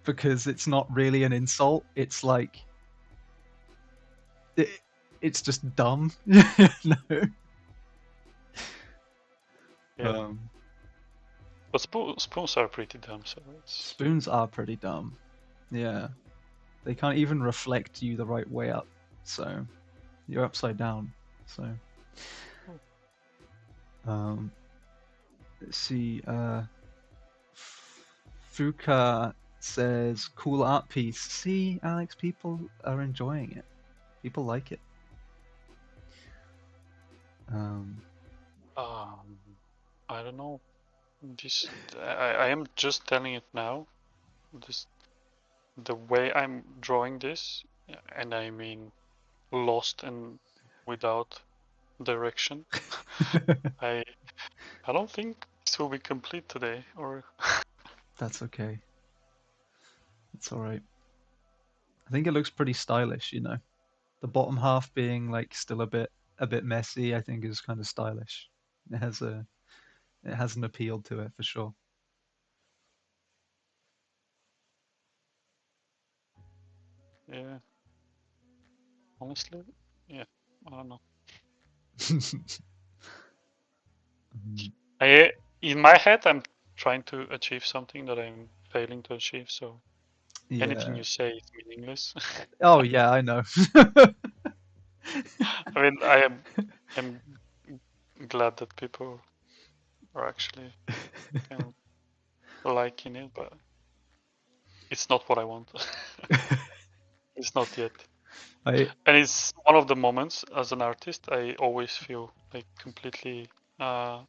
because it's not really an insult. It's like it, it's just dumb. No. yeah. Um, But spoons are pretty dumb, so it's spoons are pretty dumb. Yeah. They can't even reflect you the right way up. So you're upside down. So um let's see, Fuka says cool art piece. See, Alex, people are enjoying it. People like it. Um, um I don't know. This I am just telling it now. This the way I'm drawing this, and I mean lost and without direction. I I don't think this will be complete today, or that's okay. It's all right. I think it looks pretty stylish, you know. The bottom half being like still a bit messy, I think is kind of stylish. It has an appeal to it for sure. yeah. Honestly, yeah. I don't know. Mm, I in my head I'm trying to achieve something that I'm failing to achieve. So anything yeah. you say is meaningless. Oh yeah, I know. I mean, am glad that people are actually kind of liking it, but it's not what I want. It's not yet. I And it's one of the moments as an artist I always feel like completely uh,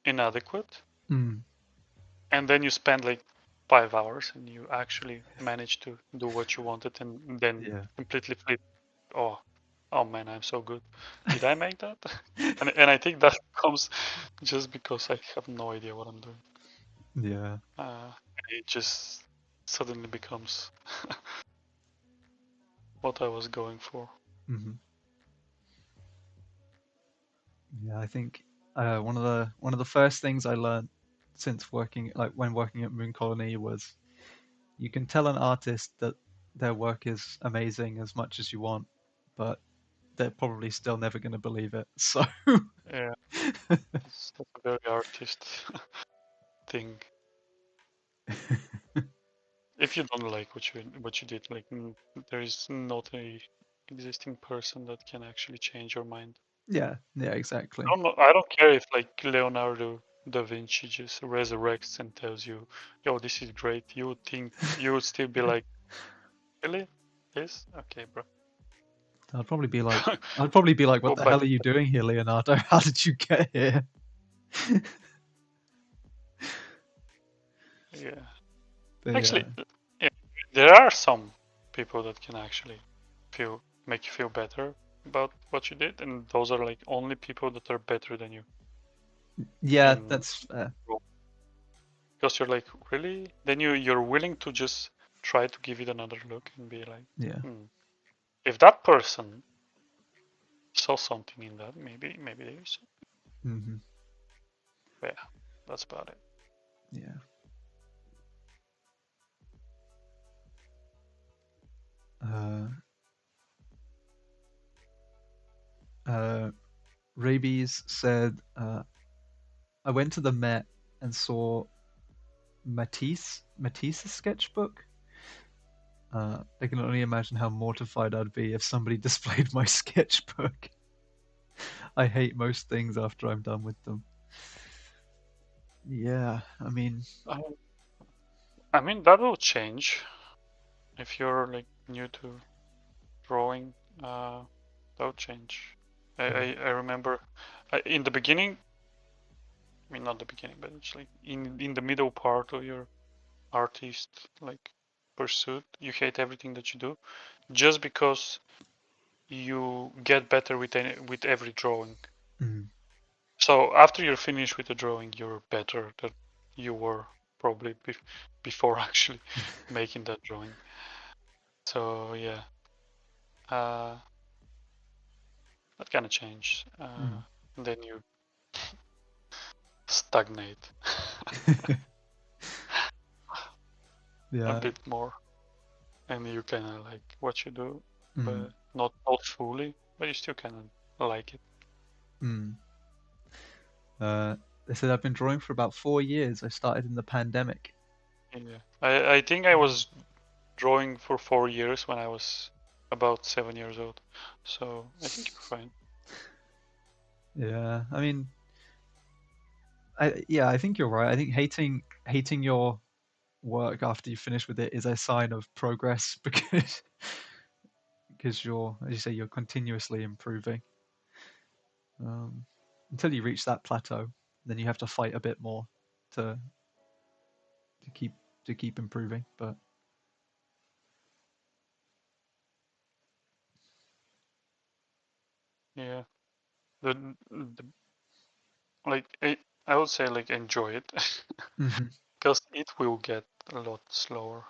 inadequate. mm, And then you spend like 5 hours and you actually manage to do what you wanted and then yeah. completely flip. Oh, oh man, I'm so good. Did I make that? And I think that comes just because I have no idea what I'm doing. Yeah. It just suddenly becomes what I was going for. Hmm. Yeah, I think one of the first things I learned since working like when working at Mooncolony was you can tell an artist that their work is amazing as much as you want, but they're probably still never going to believe it. So Yeah, that's a very artist thing. If you don't like what you did, like there is not a existing person that can actually change your mind. yeah, yeah, exactly. I don't care if like Leonardo da Vinci just resurrects and tells you, "Yo, this is great." You would think you would still be like, "Really? This? Okay, bro." I'd probably be like, Go what the back. hell are you doing here, Leonardo? How did you get here? Yeah. But yeah, Actually, yeah, there are some people that can actually make you feel better about what you did, and those are like only people that are better than you yeah, in that's fair. because you're like, really? Then you're willing to just try to give it another look and be like, Yeah. hmm, if that person saw something in that, maybe there is something. Hmm. But yeah, that's about it. Yeah. Uh, uh, Rabies said, I went to the Met and saw Matisse's sketchbook. I can only imagine how mortified I'd be if somebody displayed my sketchbook. I hate most things after I'm done with them. Yeah, I mean, I, I mean that will change if you're like new to drawing. That will change. I remember in the beginning. I mean, not the beginning, but it's like in the middle part of your artist like pursuit, you hate everything that you do, just because you get better with every drawing. mm, So after you're finished with the drawing, you're better than you were probably before actually making that drawing. So yeah, uh, that kind of change. mm. And then you stagnate a Yeah. bit more, and you kind of like what you do, Mm, but not fully, but you still kind of like it. mm. They said I've been drawing for about 4 years. I started in the pandemic. Yeah, I think I was drawing for 4 years when I was about 7 years old, so I think you're fine. Yeah, I mean, I think you're right. I think hating your work after you finish with it is a sign of progress because you're, as you say, you're continuously improving. Um, until you reach that plateau, then you have to fight a bit more to to keep to keep improving. But Yeah, the like I would say like enjoy it hmm because it will get a lot slower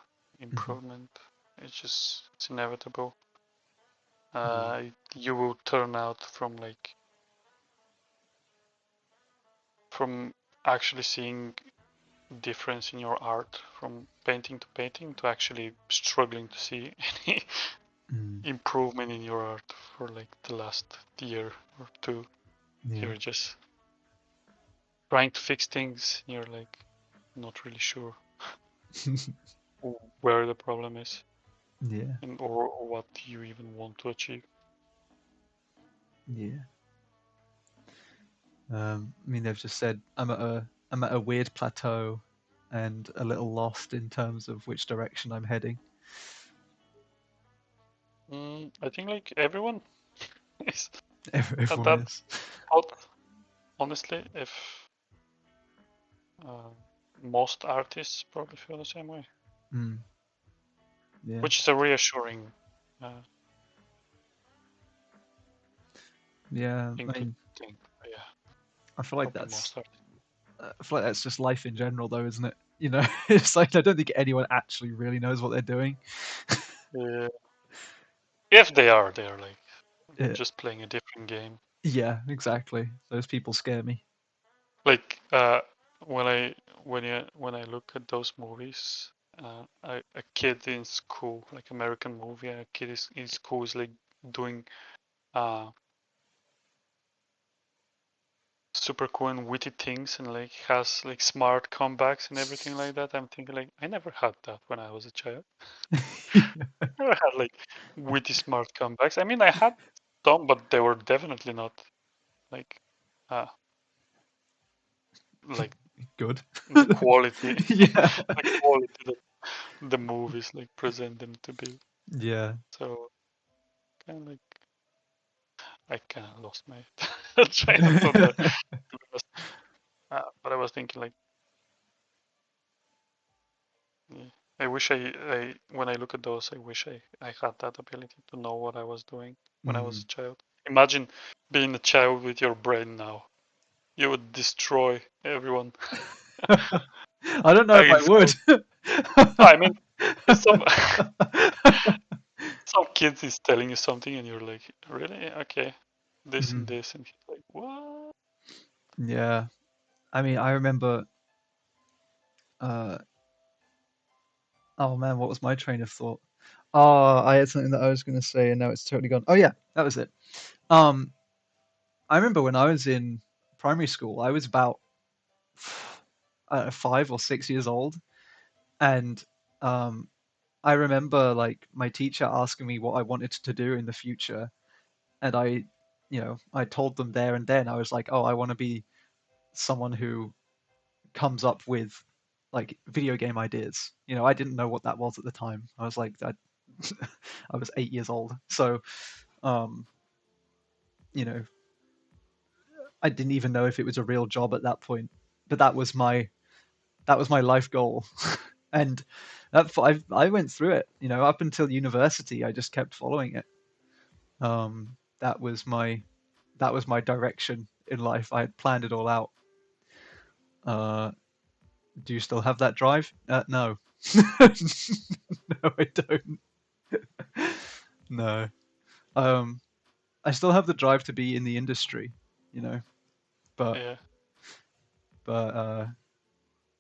hmm improvement. It's inevitable. yeah, You will turn out from actually seeing difference in your art from painting to painting to actually struggling to see any mm, improvement in your art for like the last year or two. yeah, You're just trying to fix things. You're like not really sure where the problem is yeah, and or what you even want to achieve. yeah. I mean, they've just said I'm at a weird plateau and a little lost in terms of which direction I'm heading. I think like everyone is at Everyone that is. spot. Honestly, if uh, most artists probably feel the same way, Mm, yeah, which is a reassuring uh, yeah. thing I to mean, think. Yeah, I feel like probably most artists. I feel like that's just life in general, though, isn't it? You know, it's like I don't think anyone actually really knows what they're doing. Yeah. If they are like Yeah, just playing a different game. yeah, exactly. Those people scare me. Like when I when I look at those movies, a kid in school, like American movie, a kid is in school is like doing uh super cool and witty things and like has like smart comebacks and everything like that. I'm thinking like I never had that when I was a child. I never had like witty smart comebacks. I mean I had some, but they were definitely not like uh like Good. the quality Yeah, the quality that the movies like present them to be. yeah. So kind of like I kind of lost my train of thought there. But I was thinking like, yeah, I wish I when I look at those, I wish I had that ability to know what I was doing when I was Mm. a child. Imagine being a child with your brain now. You would destroy everyone. I don't know if Like in I would. school. No, I mean, some some kids is telling you something and you're like, really? Okay, this and Mhm. this, and he's like, what? Yeah, I mean, I remember. Uh, oh man, what was my train of thought? Oh, I had something that I was going to say, and now it's totally gone. Oh yeah, that was it. Um, I remember when I was in primary school, I was about I don't know, 5 or 6 years old, and um, I remember like my teacher asking me what I wanted to do in the future, and I told them there and then. I was like, oh, I want to be someone who comes up with like video game ideas. I didn't know what that was at the time. I was like that. I was 8 years old, so um, you know, I didn't even know if it was a real job at that point. But that was my life goal, and I went through it. Up until university, I just kept following it. Um, that was my that was my direction in life. I had planned it all out. Uh, do you still have that drive? No. No, I don't. No. Um, I still have the drive to be in the industry, you know, but Yeah, but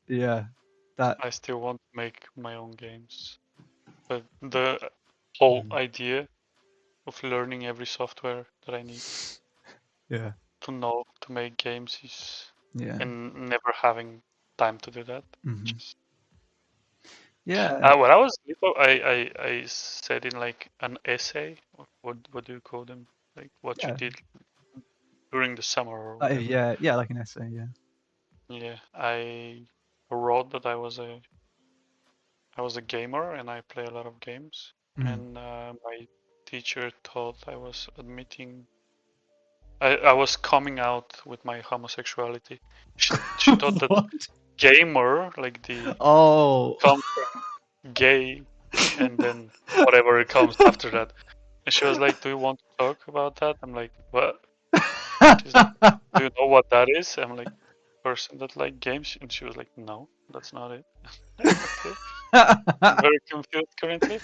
yeah, that. I still want to make my own games, but the whole idea of learning every software that I need Yeah, to know to make games is, yeah, and never having time to do that. hmm Just yeah, when I was little, I said in like an essay, what do you call them? Like what you yeah, did during the summer or whatever. yeah, yeah, like an essay. Yeah. Yeah, I wrote that I was a gamer and I play a lot of games. Mm. And my teacher thought I was admitting, I was coming out with my homosexuality. She thought that What? gamer, like the Oh. comes from gay, and then whatever it comes after that. And she was like, "Do you want to talk about that?" I'm like, "What?" She's like, "Do you know what that is?" I'm like, "Person that like games," and she was like, "No, that's not it." Like, okay, I'm very confused currently.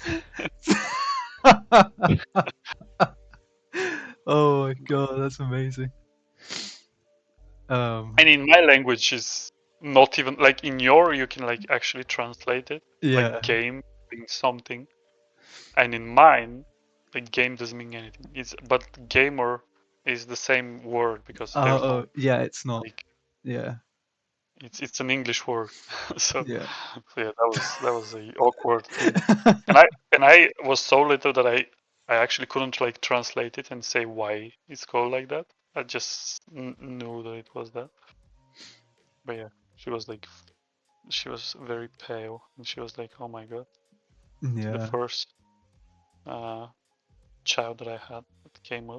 Oh my god, that's amazing. And in my language is not even like in your, you can like actually translate it like Yeah. game means something, and in mine like game doesn't mean anything. But gamer is the same word because there's Oh, no yeah, it's not. like, Yeah. it's an English word. so, Yeah. so yeah, that was a awkward thing. And I was so little that I actually couldn't like translate it and say why it's called like that. I just knew that it was that. But yeah, she was like, she was very pale, and she was like, "Oh my god, the Yeah. first uh, child that I had that came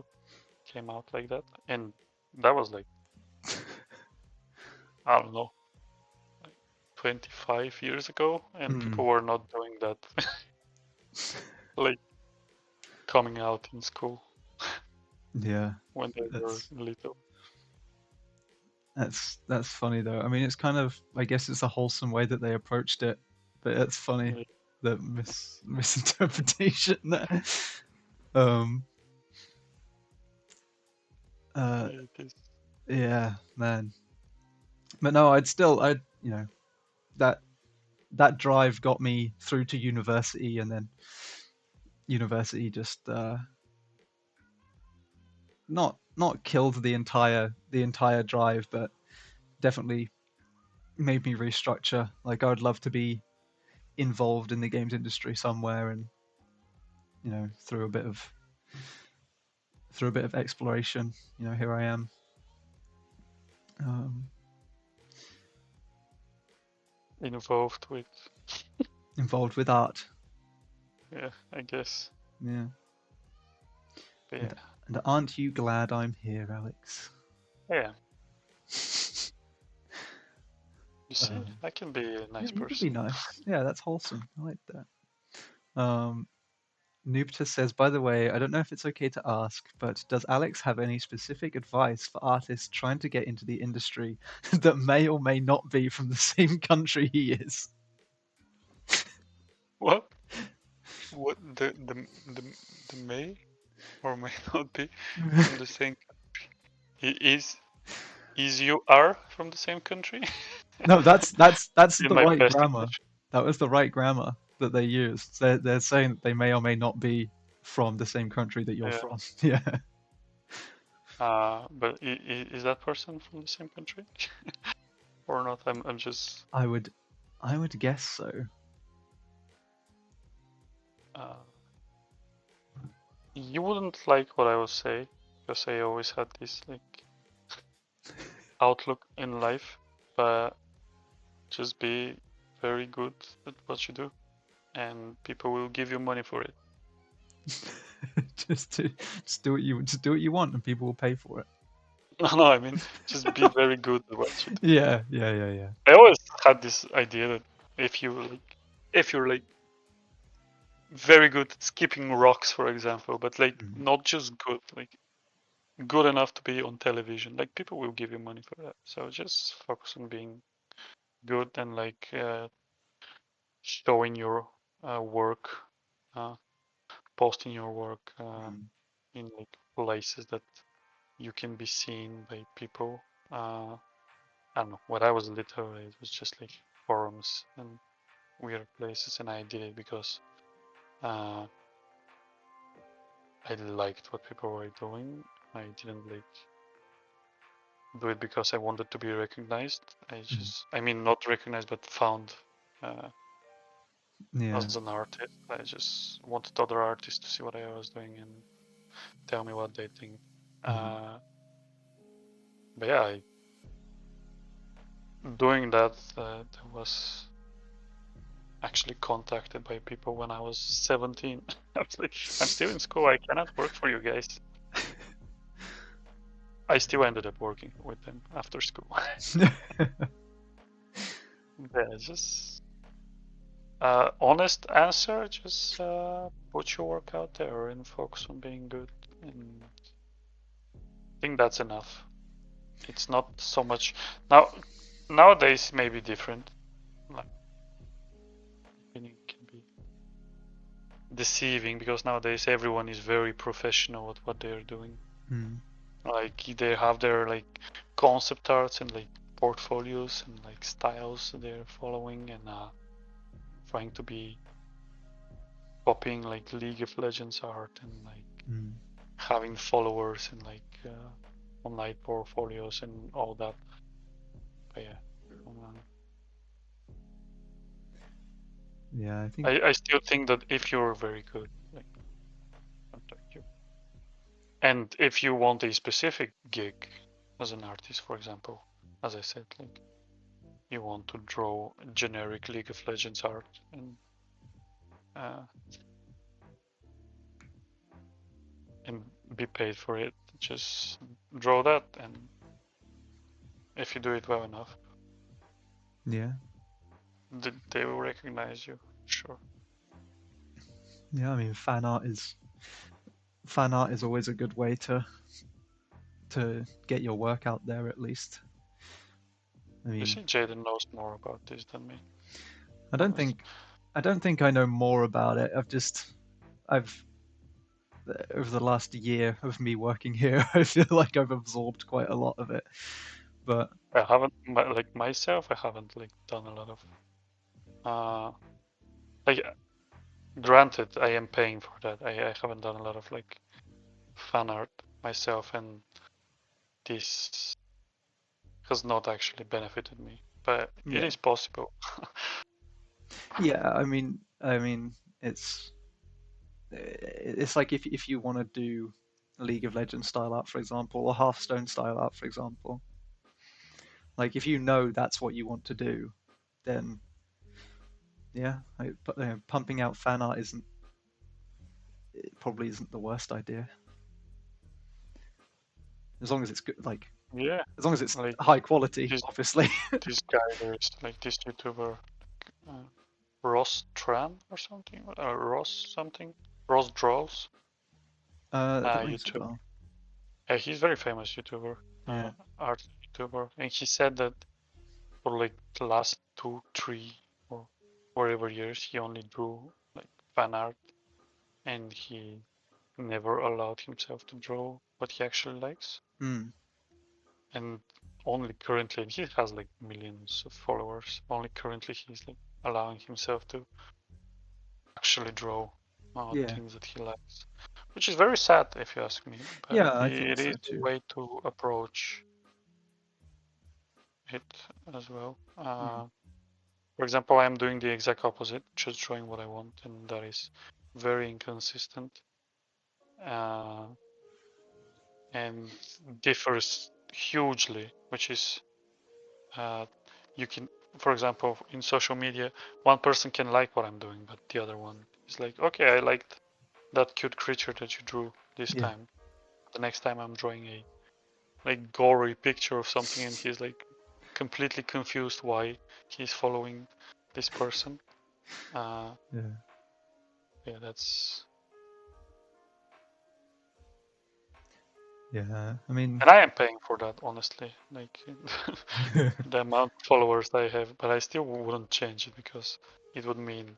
out like that," and that was like, I don't know, like 25 years ago, and Mm. people were not doing that, like coming out in school Yeah. when they were That's little. that's funny though. I mean, it's kind of, I guess it's a wholesome way that they approached it, but it's funny Yeah, the misinterpretation there. Um. Uh. it is. Yeah, man. But no, that that drive got me through to university, and then university just not killed the entire drive, but definitely made me restructure. Like I would love to be involved in the games industry somewhere, and through a bit of exploration, here I am, um, Involved with, involved with art. yeah, I guess. Yeah. But And yeah, and aren't you glad I'm here, Alex? yeah. You see, Um, I can be a yeah, nice you could be person. nice. Yeah, that's wholesome. I like that. Noobta says, by the way, I don't know if it's okay to ask, but does Alex have any specific advice for artists trying to get into the industry that may or may not be from the same country he is? What? What the may or may not be from the same country? Is you are from the same country? No, that's In the my right best grammar. English. That was the right grammar that they used. They're saying that they may or may not be from the same country that you're Yeah. from. Yeah, But is that person from the same country or not? I'm just I would guess so. you wouldn't like what I will say, because I always had this like outlook in life, but just be very good at what you do, and people will give you money for it. just do what you want, and people will pay for it. No, I mean just be very good at what you do. Yeah. I always had this idea that if you're like very good at skipping rocks, for example, but like not just good, like good enough to be on television, like people will give you money for that. So just focus on being good and like showing your work, posting your work in like places that you can be seen by people. I don't know. When I was little, it was just like forums and weird places, and I did it because I liked what people were doing. I didn't like do it because I wanted to be recognized. I mean, not recognized, but found as an artist. I just wanted other artists to see what I was doing and tell me what they think. But yeah, doing that, I was actually contacted by people when I was 17. I was like, I'm still in school, I cannot work for you guys. I still ended up working with them after school. Yeah, just honest answer, just put your work out there and focus on being good. And I think that's enough. It's not so much nowadays maybe different. Like opinion can be deceiving because nowadays everyone is very professional at what they're doing. Like they have their like concept arts and like portfolios and like styles they're following and trying to be copying like League of Legends art and like having followers and like online portfolios and all that. But yeah. Yeah, I think I still think that if you're very good, like contact you. And if you want a specific gig as an artist, for example, as I said, like you want to draw generic League of Legends art and be paid for it, just draw that, and if you do it well enough, yeah, they will recognize you. Sure. yeah. I mean, fan art is always a good way to get your work out there, at least. I You mean, see, Jaden knows more about this than me. I don't think I know more about it. I've over the last year of me working here, I feel like I've absorbed quite a lot of it. But I haven't like myself. I haven't like done a lot of like. Granted, I am paying for that. I haven't done a lot of like fan art myself, and this has not actually benefited me. But it yeah, is possible. yeah. I mean, it's like if you want to do League of Legends style art, for example, or Hearthstone style art, for example. Like if you know that's what you want to do, then yeah, pumping out fan art probably isn't the worst idea. As long as it's good, like Yeah, as long as it's like high quality, this obviously. this guy there's like this YouTuber Ross Tran or something, Ross Draws, That rings a YouTuber. bell. Yeah, he's very famous YouTuber, Yeah. art YouTuber, and he said that for like the last 2, 3, or whatever years he only drew like fan art, and he never allowed himself to draw what he actually likes. And only currently, and he has like millions of followers, only currently he's like allowing himself to actually draw Yeah. things that he likes, which is very sad if you ask me, but Yeah, I think it so is a too. way to approach it as well. For example, I'm doing the exact opposite, just drawing what I want, and that is very inconsistent, and differs hugely, which is you can, for example, in social media, one person can like what I'm doing, but the other one is like, okay, I liked that cute creature that you drew this time. The next time I'm drawing a like gory picture of something, and he's like completely confused why he's following this person. Yeah, that's. Yeah, I mean, and I am paying for that, honestly. Like the amount of followers I have, but I still wouldn't change it because it would mean,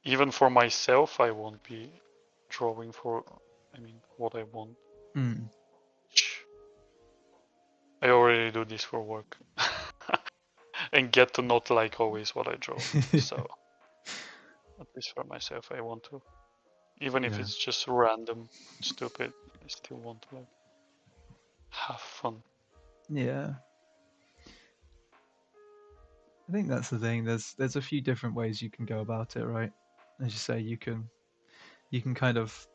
even for myself, I won't be drawing for, what I want. I already do this for work and get to not like always what I draw. So at least for myself, I want to, even if it's just random, stupid, I still want to like have fun. Yeah. I think that's the thing. There's a few different ways you can go about it, right? As you say, you can kind of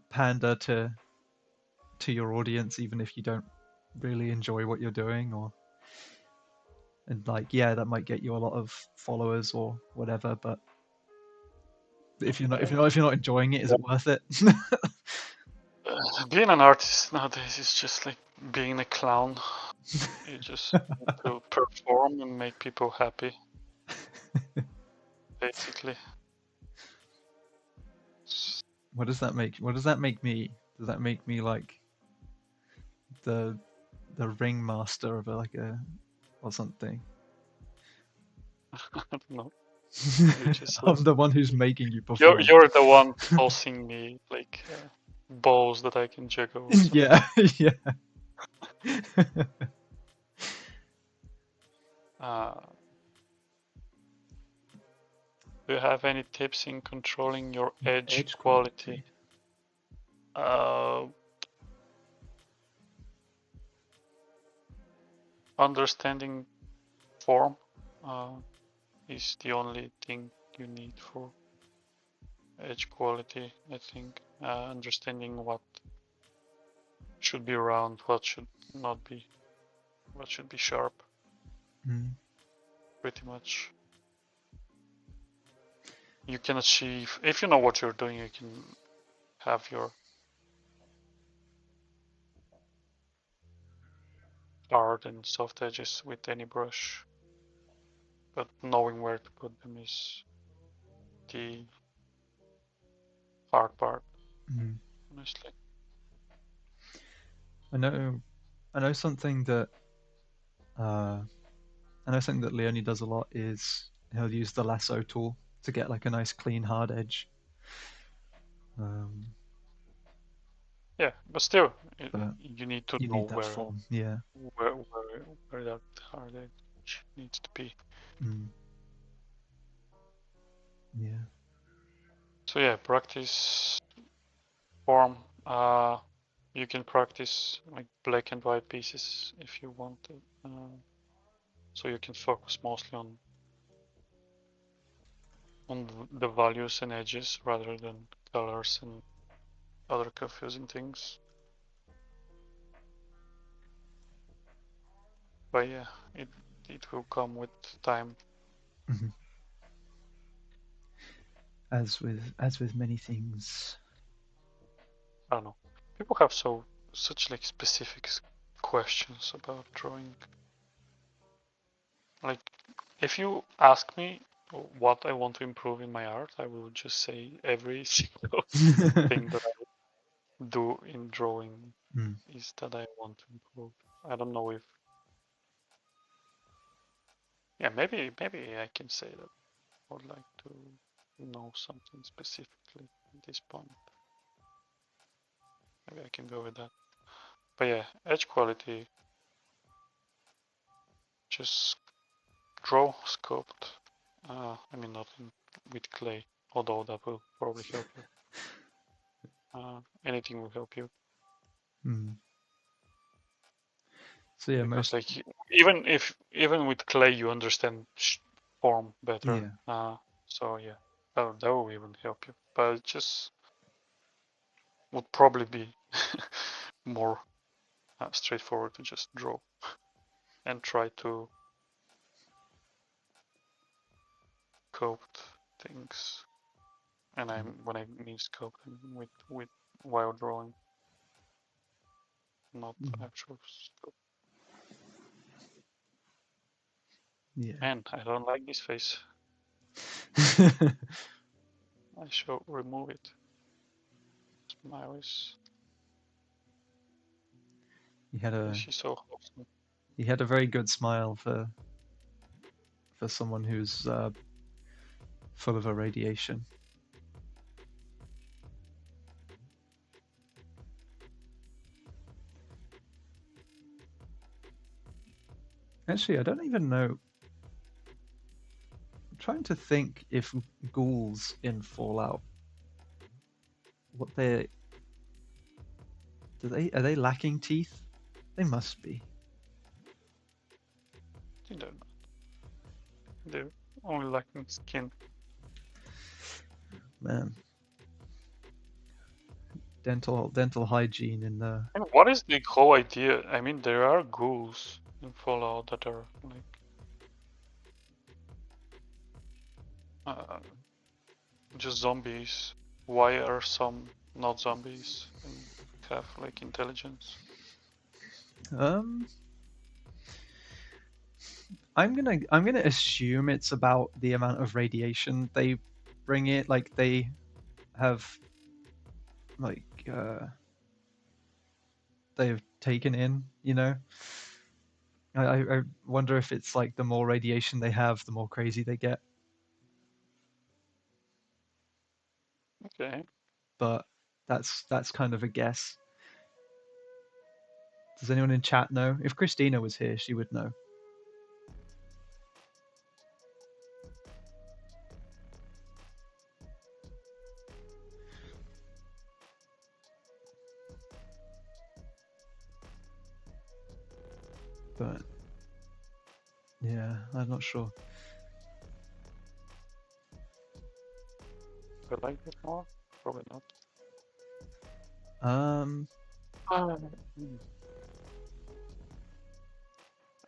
pander to your audience even if you don't really enjoy what you're doing, and like, yeah, that might get you a lot of followers or whatever, but if you're not enjoying it, is it worth it? Being an artist nowadays is just like being a clown. You just need to perform and make people happy, basically. What does that make me? Does that make me like the ringmaster of or something? I don't know. Just, I'm the one who's making you perform. You're the one tossing me like balls that I can juggle. Yeah, yeah. Do you have any tips in controlling your edge quality? Understanding form is the only thing you need for edge quality, I think. Understanding what should be round, what should not be, what should be sharp. Pretty much. You can achieve, if you know what you're doing, you can have your hard and soft edges with any brush, but knowing where to put them is the hard part, honestly. I know something that Leonie does a lot is he'll use the lasso tool to get like a nice clean hard edge. Yeah, but still, you need to know that form. Yeah. Where that hard edge needs to be. Yeah. So yeah, practice form. You can practice like black and white pieces if you want to. So you can focus mostly on the values and edges rather than colors and other confusing things. But yeah, it will come with time. As with many things. I don't know. People have such like specific questions about drawing. Like, if you ask me what I want to improve in my art, I will just say every single thing that I do in drawing is that I want to improve. I don't know if, yeah, maybe I can say that I would like to know something specifically at this point. Maybe I can go with that. But yeah, edge quality, just draw, sculpt. I mean, not with clay, although that will probably help you. Anything will help you. So yeah, because like even with clay you understand form better. Yeah. So yeah, Oh, that will even help you, but it just would probably be more straightforward to just draw and try to code things. And when I mean scope, with while drawing, not actual scope. Yeah. And I don't like this face. I shall remove it. Smiles. She's so wholesome. He had a very good smile for someone who's full of irradiation. Actually, I don't even know. I'm trying to think if ghouls in Fallout, what are they lacking teeth? They must be. I don't know. They're only lacking skin. Man. Dental hygiene in the. And what is the whole idea? I mean, there are ghouls in Fallout that are like just zombies. Why are some not zombies and have like intelligence? I'm gonna assume it's about the amount of radiation they bring it. Like they have, like they've taken in. You know. I wonder if it's like the more radiation they have, the more crazy they get. Okay. But that's kind of a guess. Does anyone in chat know? If Christina was here, she would know. But yeah, I'm not sure. Do I like it more? Probably not.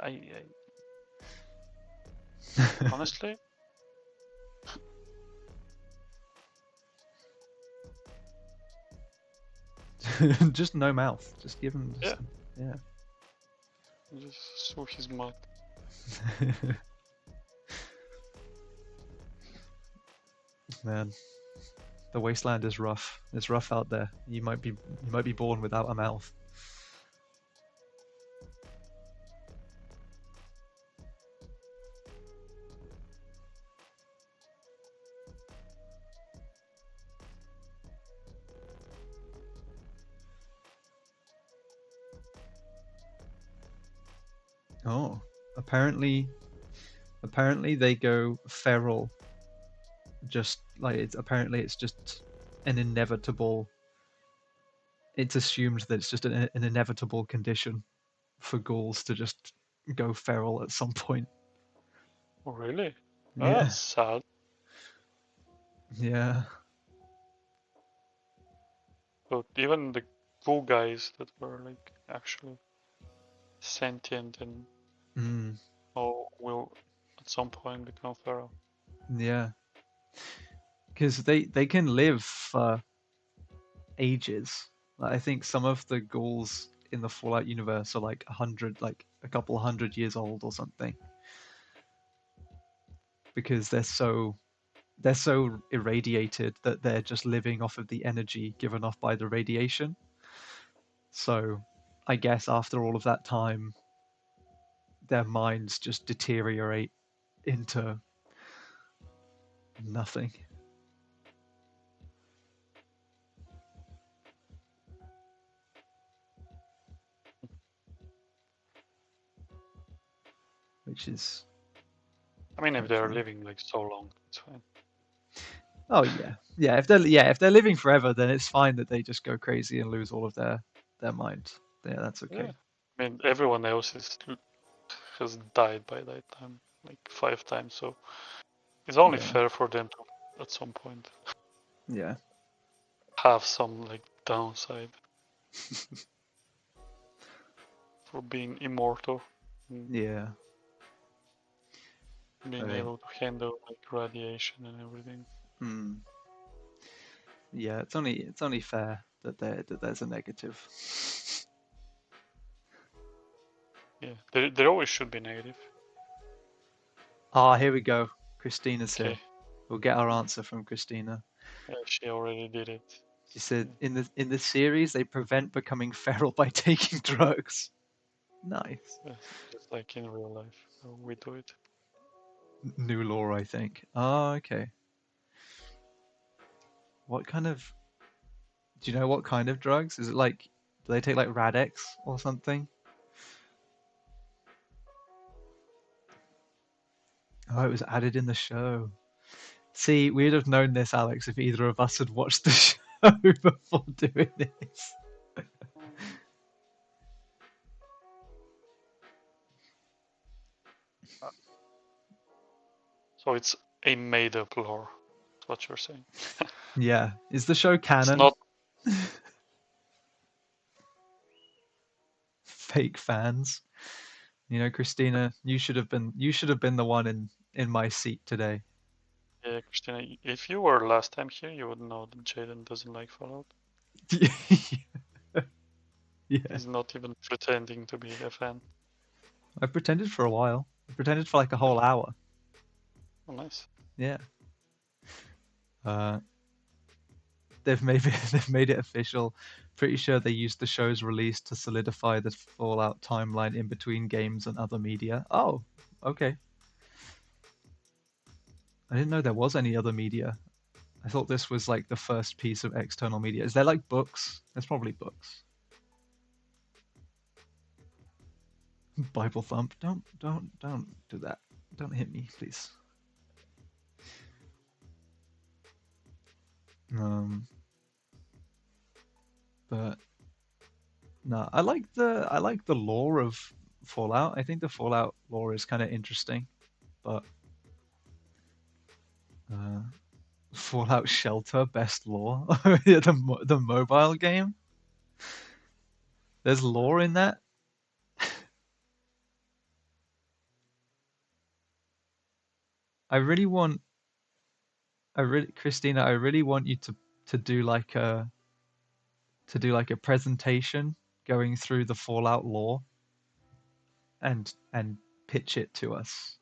I honestly, just no mouth. Just give him. Yeah. Just saw his mouth. Man, the wasteland is rough. It's rough out there. You might be born without a mouth. Oh, apparently they go feral. Just like it's just an inevitable. It's assumed that it's just an inevitable condition for ghouls to just go feral at some point. Oh, really? Yeah. That's sad. Yeah. But even the cool guys that were like actually sentient and will at some point become feral. Yeah. Because they can live for ages. Like, I think some of the ghouls in the Fallout universe are like a couple hundred years old or something. Because they're so irradiated that they're just living off of the energy given off by the radiation. So I guess after all of that time, their minds just deteriorate into nothing. Which is. I mean, if they're living like so long, it's fine. Oh yeah, yeah. If they're living forever, then it's fine that they just go crazy and lose all of their mind. Yeah, that's okay. Yeah. I mean, everyone else has died by that time, like 5 times. So it's only fair for them to at some point. Yeah. Have some like downside for being immortal. Yeah. Being able to handle like radiation and everything. Yeah, it's only fair that there's a negative. Yeah, there always should be negative. Ah, here we go. Christina's Okay. here. We'll get our answer from Christina. Yeah, she already did it. She said in the series they prevent becoming feral by taking drugs. Nice. Just like in real life, we do it. New law, I think. Oh, okay. What kind of? Do you know what kind of drugs? Is it like? Do they take like Radex or something? Oh, it was added in the show. See, we'd have known this, Alex, if either of us had watched the show before doing this. So it's a made-up lore. That's what you're saying. Yeah. Is the show It's canon? not. Fake fans. You know, Christina, you should have been the one in my seat today. Yeah, Christina, if you were last time here, you would know that Jaden doesn't like Fallout. Yeah. He's not even pretending to be a fan. I pretended for a while. I pretended for like a whole hour. Oh, nice. Yeah. They've made they've made it official. Pretty sure they used the show's release to solidify the Fallout timeline in between games and other media. Oh, okay. I didn't know there was any other media. I thought this was like the first piece of external media. Is there like books? There's probably books. Bible thump. Don't do that. Don't hit me, please. But no, I like the lore of Fallout. I think the Fallout lore is kind of interesting, but Fallout Shelter best lore. The mobile game. There's lore in that. I really want. Christina, I really want you to do like a presentation going through the Fallout lore and pitch it to us.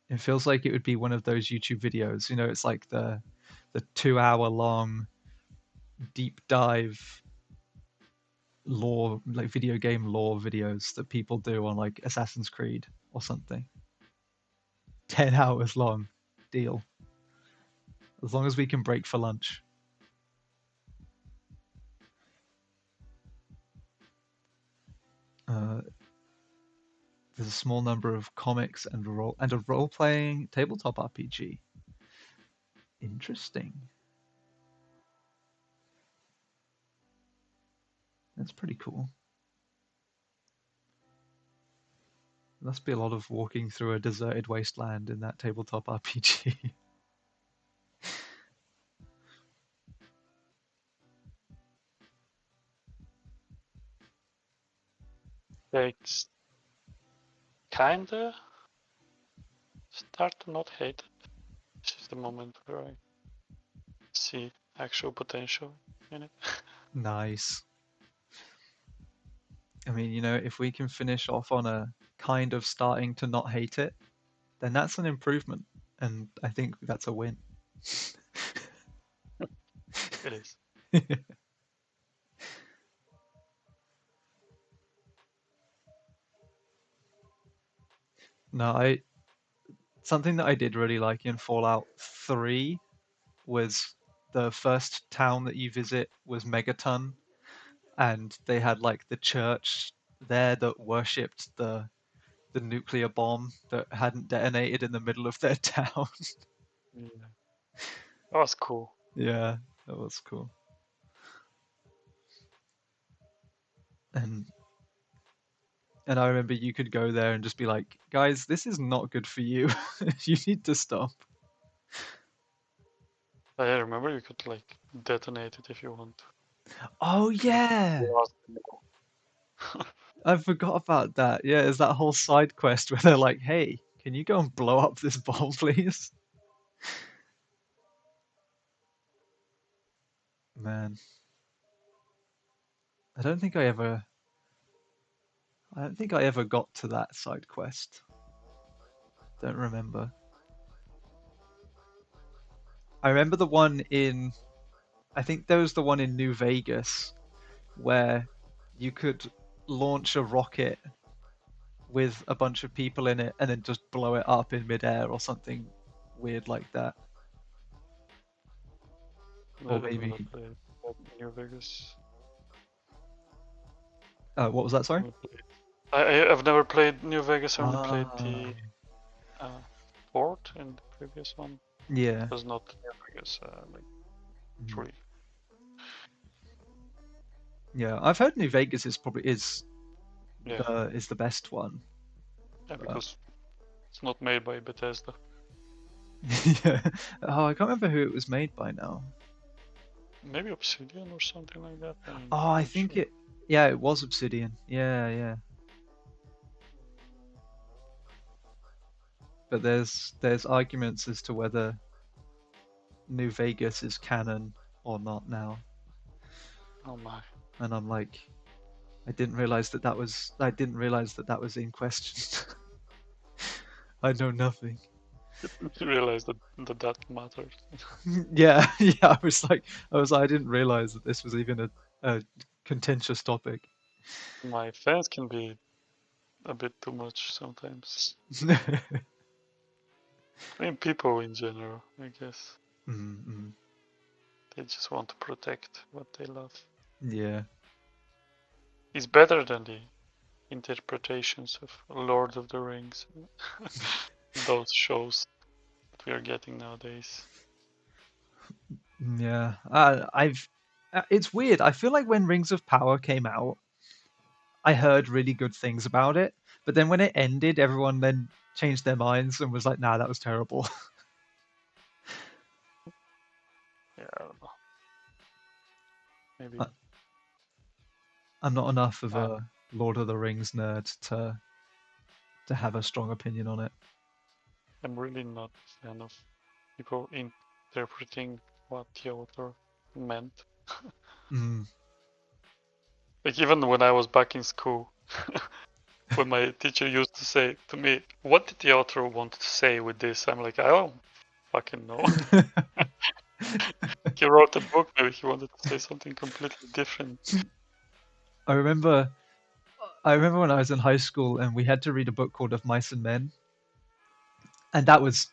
It feels like it would be one of those YouTube videos. You know, it's like the 2 hour long deep dive lore, like video game lore videos that people do on like Assassin's Creed or something. 10 hours long. Deal. As long as we can break for lunch. There's a small number of comics and a role-playing tabletop RPG. Interesting. That's pretty cool. There must be a lot of walking through a deserted wasteland in that tabletop RPG. It's kinda start to not hate it. This is the moment where I see actual potential in it. Nice. I mean, you know, if we can finish off on a kind of starting to not hate it, then that's an improvement. And I think that's a win. It is. No, something that I did really like in Fallout 3 was the first town that you visit was Megaton, and they had like the church there that worshipped the nuclear bomb that hadn't detonated in the middle of their town. Yeah. That was cool. Yeah, that was cool. And And I remember you could go there and just be like, guys, this is not good for you. You need to stop. I remember you could like detonate it if you want. Oh yeah, I forgot about that. Yeah, there's that whole side quest where they're like, hey, can you go and blow up this bomb, please? Man, I don't think I ever got to that side quest. Don't remember. I remember the one in, I think there was the one in New Vegas where you could launch a rocket with a bunch of people in it and then just blow it up in midair or something weird like that. Or I've never maybe, played New Vegas. what was that? Sorry. I've never played New Vegas. I only played Ah, the port in the previous one. yeah. It was not New Vegas, like 3. Yeah, I've heard New Vegas is probably Yeah, the best one. yeah, But because it's not made by Bethesda. yeah. Oh, I can't remember who it was made by now. Maybe Obsidian or something like that. I'm Oh, I not think sure. it was Obsidian. Yeah, yeah. But there's arguments as to whether New Vegas is canon or not now. Oh my. And I'm like, I didn't realize that that was in question. I know nothing. You realize that matters. Yeah, yeah. I didn't realize that this was even a contentious topic. My fans can be a bit too much sometimes. I mean, people in general, I guess. Mm-mm. They just want to protect what they love. Yeah. It's better than the interpretations of Lord of the Rings. Those shows that we are getting nowadays. Yeah. It's weird. I feel like when Rings of Power came out, I heard really good things about it, but then when it ended, everyone then changed their minds and was like, "Nah, that was terrible." Yeah, I don't know. Maybe. I- I'm not enough of I, a Lord of the Rings nerd to have a strong opinion on it. I'm really not a fan of people interpreting what the author meant. Mm. Like even when I was back in school, when my teacher used to say to me, "What did the author want to say with this?" I'm like, I don't fucking know. He wrote a book, maybe he wanted to say something completely different. I remember when I was in high school and we had to read a book called Of Mice and Men, and that was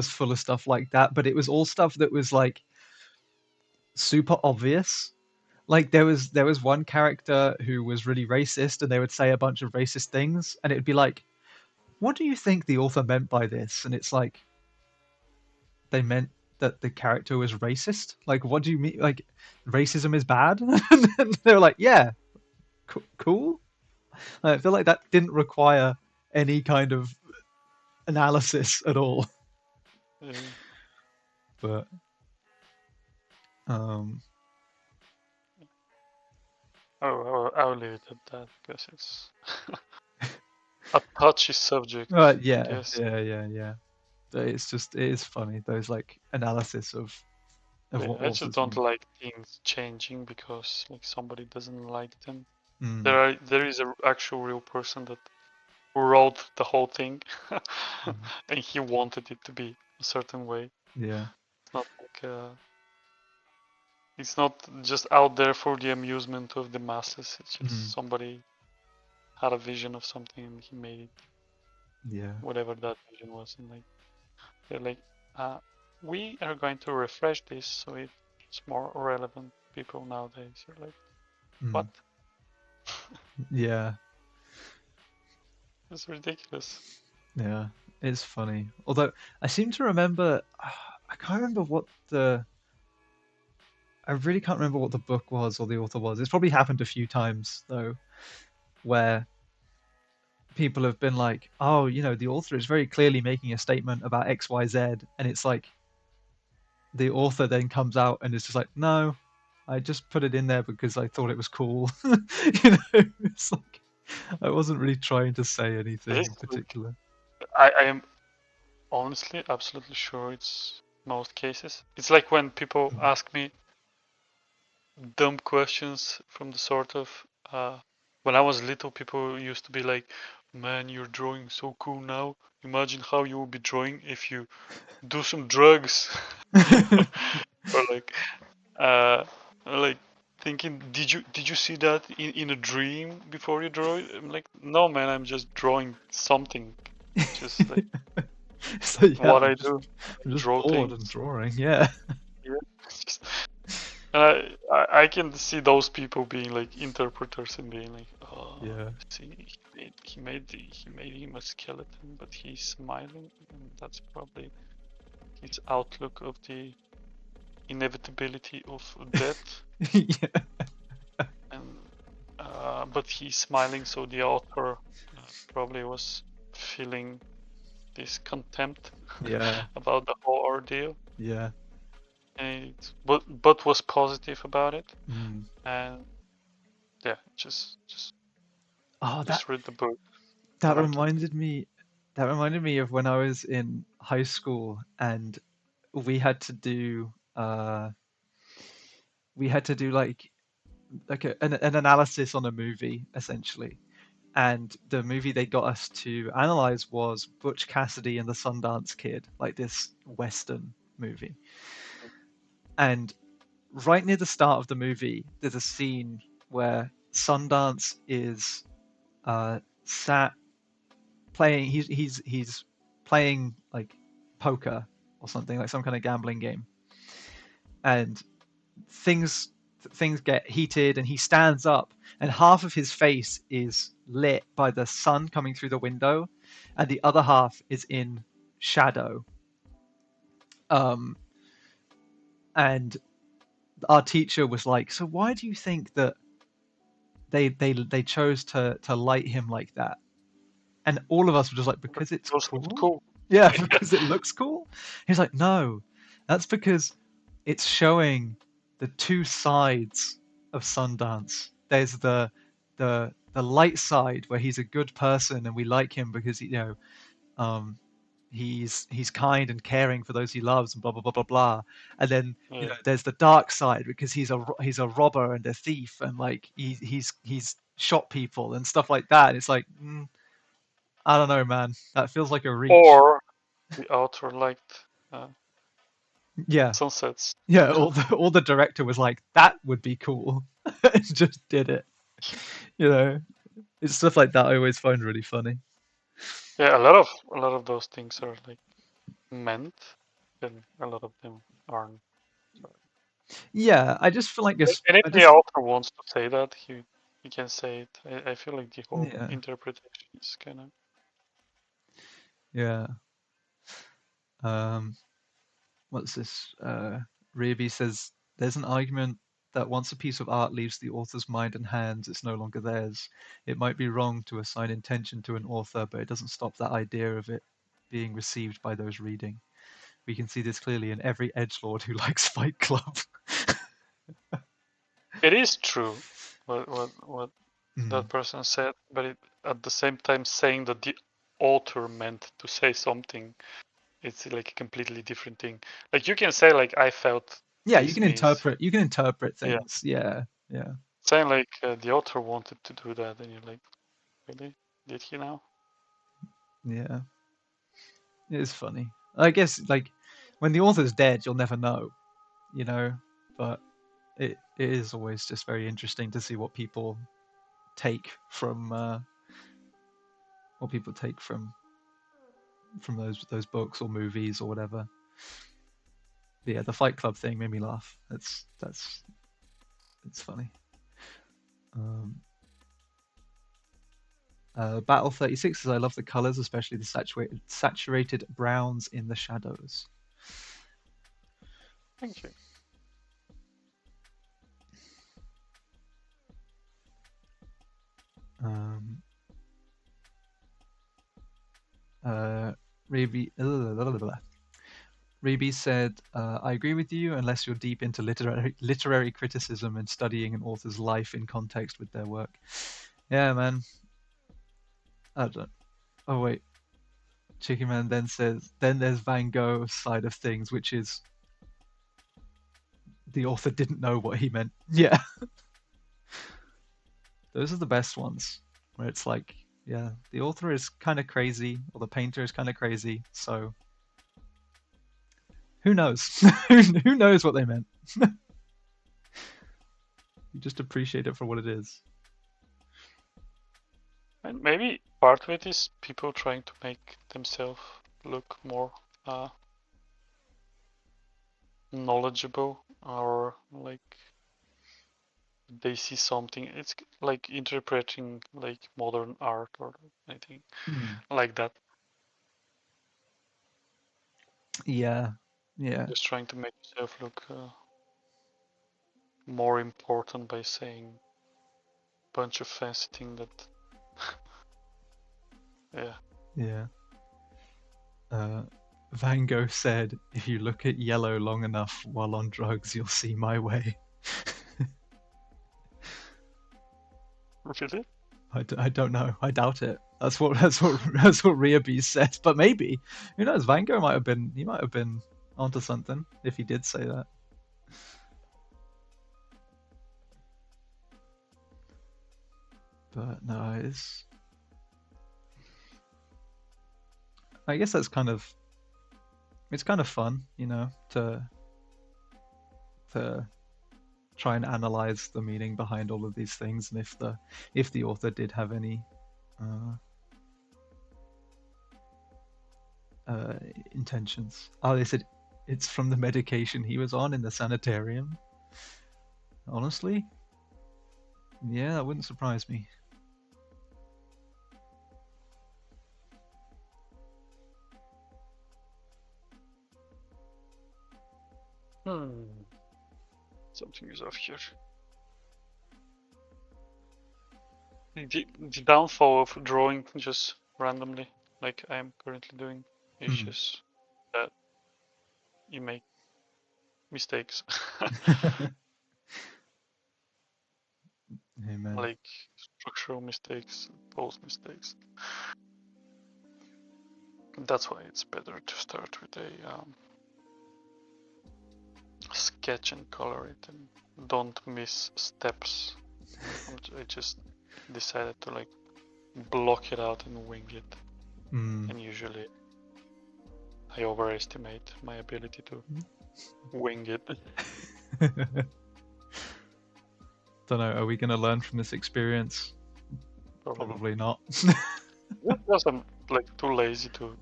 full of stuff like that, but it was all stuff that was like super obvious. Like there was one character who was really racist and they would say a bunch of racist things and it'd be like, what do you think the author meant by this? And it's like, they meant that the character was racist. Like, what do you mean? Like, racism is bad? And they were like, yeah, cool. I feel like that didn't require any kind of analysis at all. But um, I'll leave it at that because it's a touchy subject, I yeah, guess. yeah. It's just, it is funny, those like analysis of Yeah, what I just authors don't mean. like things changing because like somebody doesn't like them. Mm, There is a actual real person that wrote the whole thing, mm, and he wanted it to be a certain way. yeah. It's not like it's not just out there for the amusement of the masses. It's Mm, just somebody had a vision of something and he made it yeah. whatever that vision was, and like they're like, we are going to refresh this so it's more relevant to people nowadays. You're like, Mm, what? yeah. It's ridiculous. Yeah. It's funny. Although I seem to remember, I can't remember what I really can't remember what the book was or the author was. It's probably happened a few times though, where people have been like, oh, the author is very clearly making a statement about X, Y, Z, and it's like the author then comes out and is just like, no, I just put it in there because I thought it was cool. It's like I wasn't really trying to say anything in particular. I am honestly absolutely sure it's most cases. It's like when people ask me dumb questions from the sort of when I was little, people used to be like, man, you're drawing so cool now. Imagine how you will be drawing if you do some drugs. Or like thinking, did you see that in a dream before you draw it? I'm like, no man, I'm just drawing something. Just like So yeah, what I'm I just, do. I'm just Draw bored things. and drawing. Yeah. Yeah. Just, and I can see those people being like interpreters and being like, oh, Yeah. see, he made him a skeleton, but he's smiling, and that's probably his outlook of the inevitability of death. Yeah. And but he's smiling, so the author probably was feeling this contempt Yeah. about the whole ordeal, Yeah. and but was positive about it. Mm. And yeah, just Oh, read the book that correctly. reminded me. That reminded me of when I was in high school and we had to do an analysis on a movie essentially, and the movie they got us to analyze was Butch Cassidy and the Sundance Kid, like this Western movie. And right near the start of the movie, there's a scene where Sundance is sat playing. He's playing like poker or something, like some kind of gambling game, and things things get heated, and he stands up, and half of his face is lit by the sun coming through the window, and the other half is in shadow. Um, and our teacher was like, "So why do you think that they chose to light him like that?" And all of us were just like, "Because it's Those looked cool." cool. Yeah, because it looks cool. He's like, "No, that's because it's showing the two sides of Sundance. There's the light side where he's a good person and we like him because um, he's kind and caring for those he loves and blah blah blah blah blah. And then Yeah. there's the dark side because he's a robber and a thief and like he's shot people and stuff like that. And it's like I don't know, man. That feels like a reach. Or the author liked Yeah, sunsets. yeah. All the director was like, that would be cool, and just did it. You know, it's stuff like that I always find really funny. Yeah, a lot of those things are like meant, and a lot of them aren't. So, Yeah, I just feel like this. and if I the just author wants to say that, he can say it. I feel like the whole yeah, interpretation is kind of yeah. Um, what's this? Raby says there's an argument that once a piece of art leaves the author's mind and hands, it's no longer theirs. It might be wrong to assign intention to an author, but it doesn't stop that idea of it being received by those reading. We can see this clearly in every edgelord who likes Fight Club. It is true what Mm. that person said, but at the same time saying that the author meant to say something, it's like a completely different thing. Like you can say like I felt Yeah, you this can piece. interpret. You can interpret Yeah. things. Yeah, yeah, Saying like the author wanted to do that, and you're like, really? Did he now? yeah. It is funny. I guess like when the author's dead, you'll never know, you know. But it is always just very interesting to see what people take from those books or movies or whatever. But yeah, the Fight Club thing made me laugh. It's funny. Um, Battle 36 says I love the colors, especially the saturated browns in the shadows. Thank you. Um, Raby, Raby said, "I agree with you unless you're deep into literary criticism and studying an author's life in context with their work." Yeah, man. I don't. Oh wait, Chicken Man then says, "Then there's Van Gogh's side of things, which is the author didn't know what he meant." Yeah, those are the best ones, where it's like, yeah, the author is kind of crazy, or the painter is kind of crazy, so who knows? Who knows what they meant? You just appreciate it for what it is. And maybe part of it is people trying to make themselves look more knowledgeable, or like they see something. It's like interpreting like modern art or anything like that. Yeah, yeah, Just trying to make yourself look more important by saying a bunch of fancy things that, yeah. yeah. Van Gogh said, "If you look at yellow long enough while on drugs, you'll see my way." Really? I don't know. I doubt it. That's what Rheabees said. But maybe, who knows? Van Gogh might have been onto something if he did say that. But no, I guess it's kind of fun, to try and analyze the meaning behind all of these things, and if the author did have any uh, intentions. Oh, they said it's from the medication he was on in the sanitarium. Honestly, yeah, that wouldn't surprise me. Something is off here. The downfall of drawing just randomly, like I am currently doing, is just that you make mistakes. Amen. Like structural mistakes, pose mistakes. That's why it's better to start with a sketch and color it, and don't miss steps. I just decided to like block it out and wing it, and usually I overestimate my ability to wing it. Don't know. Are we going to learn from this experience? Probably not. Because I'm like too lazy to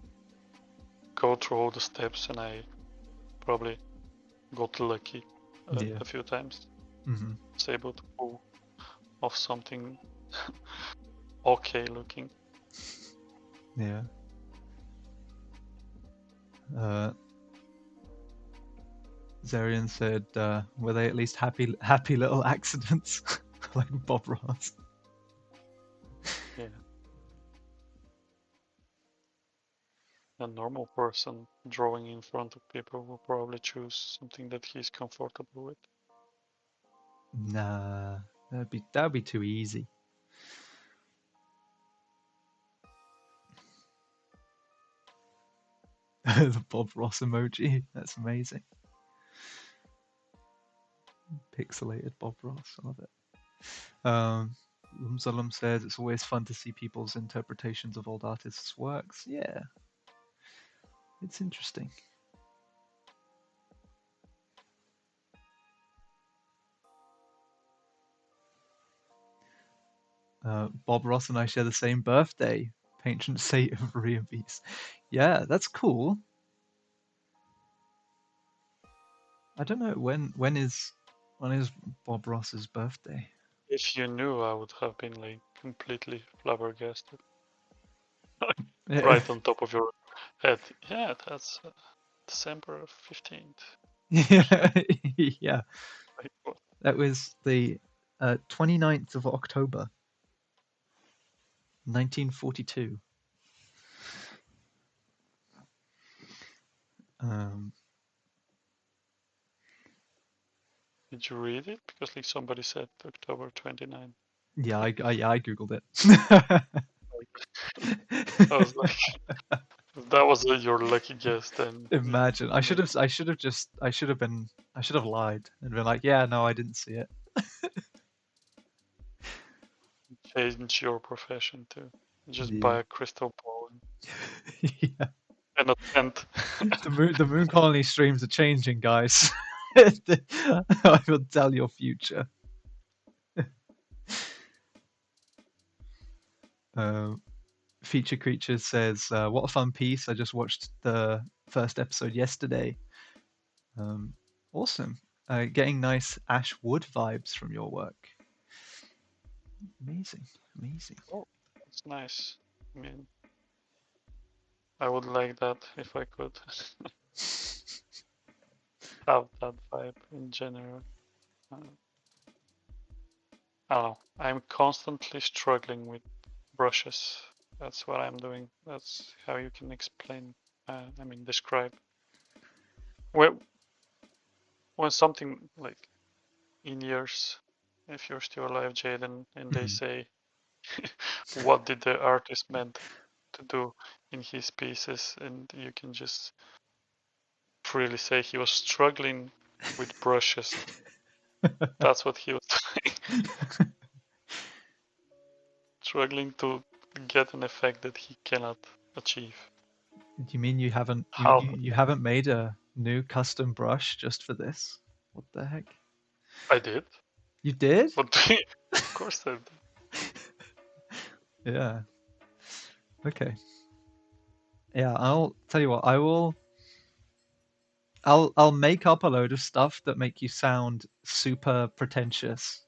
go through all the steps, and I probably got lucky a few times. Was able to pull off something okay looking. Yeah. Zarian said, "Were they at least happy little accidents, like Bob Ross?" Yeah. A normal person drawing in front of people will probably choose something that he's comfortable with. Nah, that'd be too easy. The Bob Ross emoji. That's amazing. Pixelated Bob Ross. I love it. Lumzalum says it's always fun to see people's interpretations of old artists' works. Yeah, it's interesting. Bob Ross and I share the same birthday, patron saint of Rheabees. Yeah, that's cool. I don't know when is Bob Ross's birthday. If you knew, I would have been like completely flabbergasted. Right on top of your head. Yeah, that's December 15th. Yeah, Like, what? that was the 29th of October, 1942. Um, Did you read it? Because like somebody said October 29. yeah, I googled it. I was like, that was your lucky guess then. Imagine. I should Maybe have. I should have lied and been like, yeah, no, I didn't see it. change your profession too. Just Yeah. buy a crystal ball Yeah. and a tent. The Mooncolony streams are changing, guys. I will tell your future. Um, Feature Creature says, "What a fun piece! I just watched the first episode yesterday. Um, awesome. Getting nice ash wood vibes from your work. Amazing, amazing." Oh, that's nice. I mean, I would like that if I could have that vibe in general. Uh, I don't know. I'm constantly struggling with brushes. That's what I'm doing. That's how you can explain, I mean, describe. When something like in years, if you're still alive, Jaden, and they Mhm. say, what did the artist meant to do in his pieces? And you can just freely say he was struggling with brushes. That's what he was doing. Struggling to get an effect that he cannot achieve. Do you mean How? you haven't made a new custom brush just for this? What the heck? I did, You did? but of course I did. Yeah. Okay. Yeah, I'll tell you what, I will I'll make up a load of stuff that make you sound super pretentious.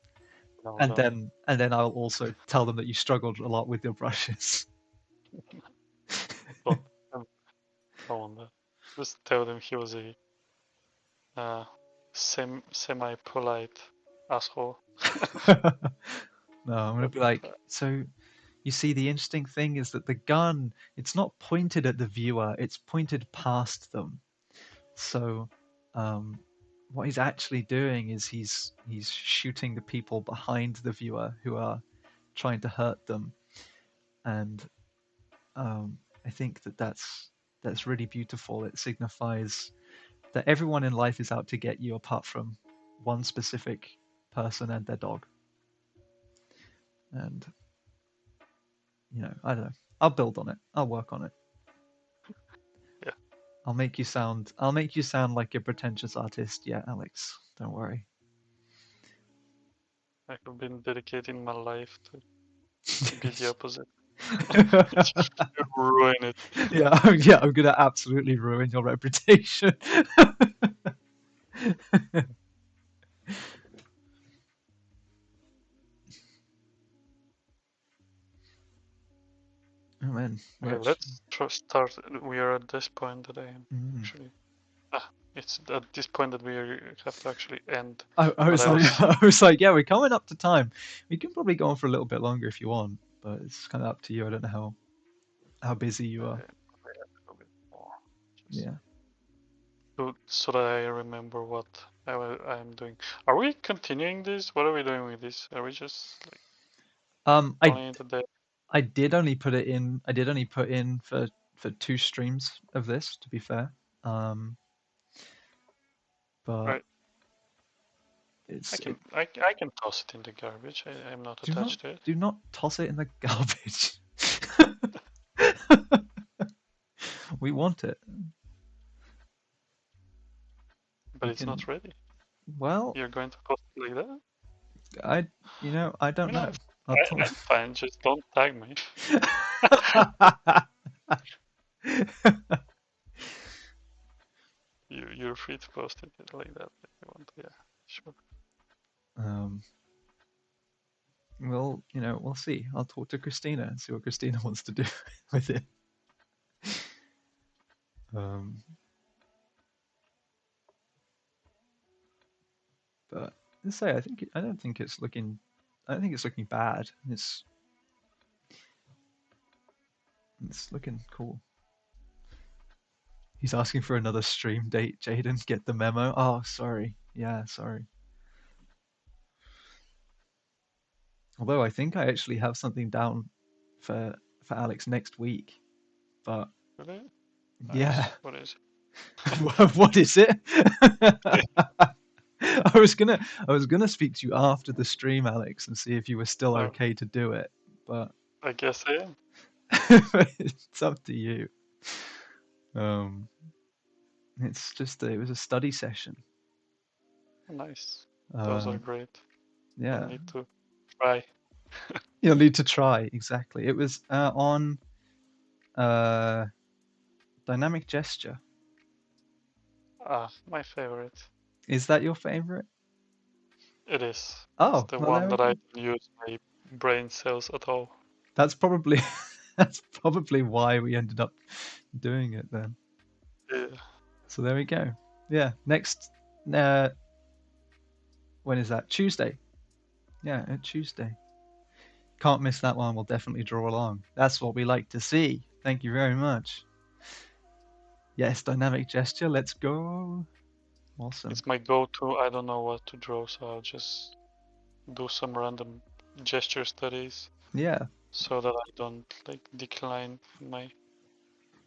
No, And don't. then I'll also tell them that you struggled a lot with your brushes. Don't. I want that. Just tell them he was a semi-polite asshole. No, I'm gonna But be like, so you see, the interesting thing is that the gun, it's not pointed at the viewer, it's pointed past them. So, um, what he's actually doing is he's shooting the people behind the viewer who are trying to hurt them, and I think that that's really beautiful. It signifies that everyone in life is out to get you, apart from one specific person and their dog. And I don't know. I'll build on it. I'll work on it. yeah, I'll make you sound like a pretentious artist. Yeah, Alex, don't worry. I have been dedicating my life to be the opposite. Ruin it. Yeah, yeah, I'm gonna absolutely ruin your reputation. Oh man, Okay, let's start. We are at this point that I am actually. It's at this point that we have to actually end. I But was I like, was I was like, yeah, we're coming up to time. We can probably go on for a little bit longer if you want, but it's kind of up to you. I don't know how busy you are. a little bit more. Just Yeah. so that I remember what I'm doing. Are we continuing this? What are we doing with this? Are we just like Um, I calling it a day? I did only put it in. I did only put in for 2 streams of this, to be fair. Um, but Right. it's I can toss it in the garbage. I'm not attached to it. do not toss it in the garbage. We want it. But We it's can. not ready. Well, You're going to post it like that? I I don't mean, know. I'm fine. Just don't tag me. You're free to post it like that if you want. Yeah, sure. um, we'll see. I'll talk to Christina and see what Christina wants to do with it. Um, but let's say I don't think it's looking. I think it's looking bad. It's looking cool. He's asking for another stream date, Jaden. Get the memo. Oh, sorry. Yeah, sorry. Although I think I actually have something down for Alex next week. But Really? yeah. Nice. What is What is it? it? I was gonna speak to you after the stream, Alex, and see if you were still Oh, okay to do it, but I guess I am. it's up to you. Um, it was a study session. Nice. Those Uh, are great. I'll yeah, need to try. you'll need to try exactly. It was on uh, dynamic gesture. Ah, my favorite. Is that your favorite? It is. It's Oh, the well there one we that I go. don't use my brain cells at all. That's probably that's probably why we ended up doing it then. Yeah. So there we go. Yeah, next uh, when is that? Tuesday. Yeah, Tuesday. Can't miss that one. We'll definitely draw along. That's what we like to see. Thank you very much. Yes, dynamic gesture. Let's go. Awesome. It's my go-to. I don't know what to draw, so I'll just do some random gesture studies Yeah, so that I don't like decline my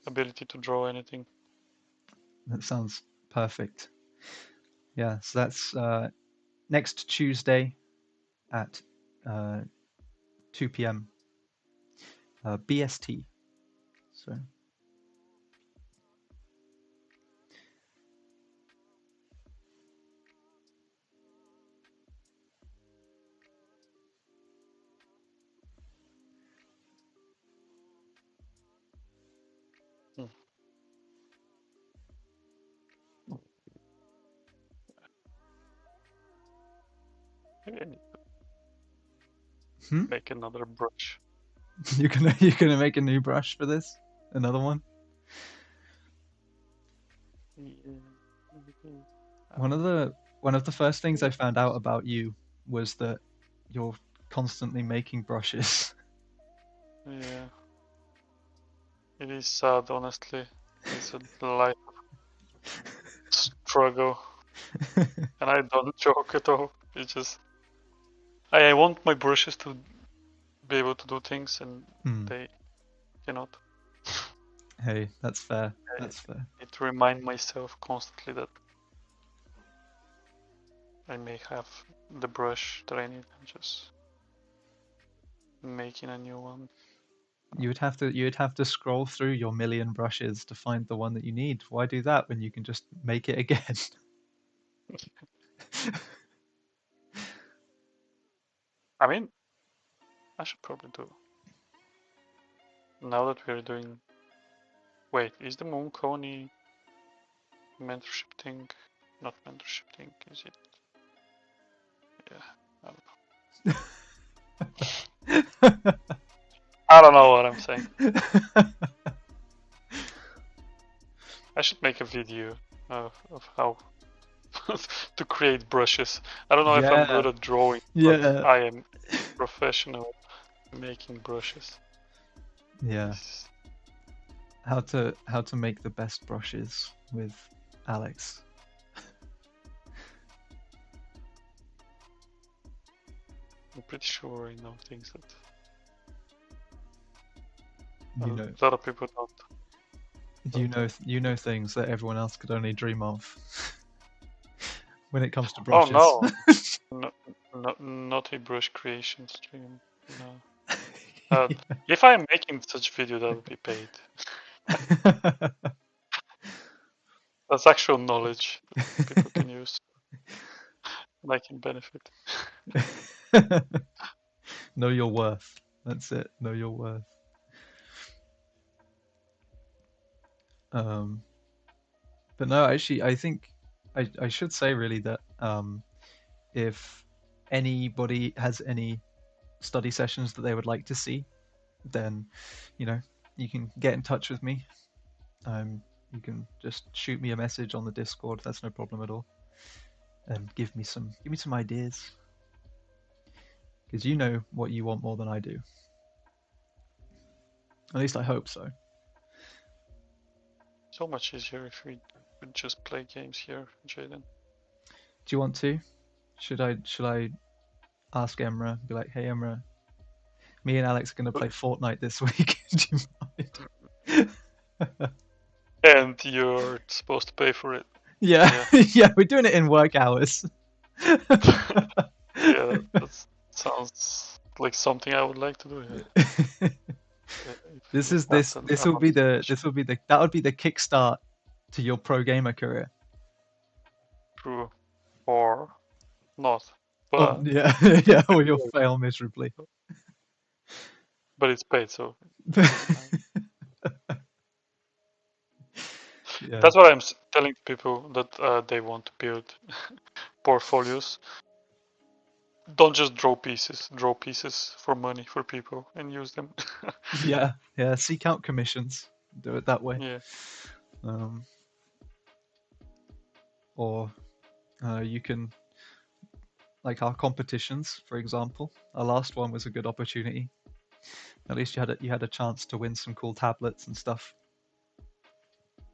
ability to draw anything. that sounds perfect. Yeah, so that's next Tuesday at 2 p.m. BST. So Hmm. Maybe I need hmm? to make another brush. You're gonna make a new brush for this? Another one? Yeah, maybe. One of the first things I found out about you was that you're constantly making brushes. Yeah, it is sad, honestly. It's a life struggle, and I don't joke at all. It's just I want my brushes to be able to do things, and Hmm. they cannot. Hey, that's fair. I That's fair. need to remind myself constantly that I may have the brush that I need and just making a new one. You'd have to scroll through your million brushes to find the one that you need. Why do that when you can just make it again? I mean, I should probably do. Now that we're doing. Wait, is the Mooncolony mentorship thing? Not mentorship thing, is it? Yeah, I don't know what I'm saying. I should make a video of how to create brushes. I don't know if I'm good Yeah, at drawing, but yeah, I am professional making brushes. yeah. This- How to make the best brushes with Alex. I'm pretty sure I know things that You a know, lot of people don't. you know things that everyone else could only dream of when it comes to Oh brushes. no, not a brush creation stream. No. If I am making such video, that would be paid. That's actual knowledge that people can use, and I can benefit. Know your worth. That's it. Know your worth. Um, but no, actually, I think I should say really that if anybody has any study sessions that they would like to see, then you know you can get in touch with me. You can just shoot me a message on the Discord. That's no problem at all, and give me some ideas because you know what you want more than I do. At least I hope so. so much easier if we could just play games here, Jaden. Do you want to? Should I ask Emra? Be like, hey Emra, me and Alex are gonna play Fortnite this week. Do you mind? And you're supposed to pay for it. Yeah, yeah, we're doing it in work hours. Yeah, that sounds like something I would like to do. Yeah. This If is that's this will be the that would be the kickstart to your pro gamer career. true or not, Oh but yeah, yeah, or you'll fail miserably. but it's paid, so Yeah, that's what I'm telling people that they want to build portfolios. Don't just draw pieces. Draw pieces for money for people and use them. yeah, yeah. Seek out commissions. Do it that way. Yeah. Or you can, like our competitions, for example. Our last one was a good opportunity. At least you had a chance to win some cool tablets and stuff.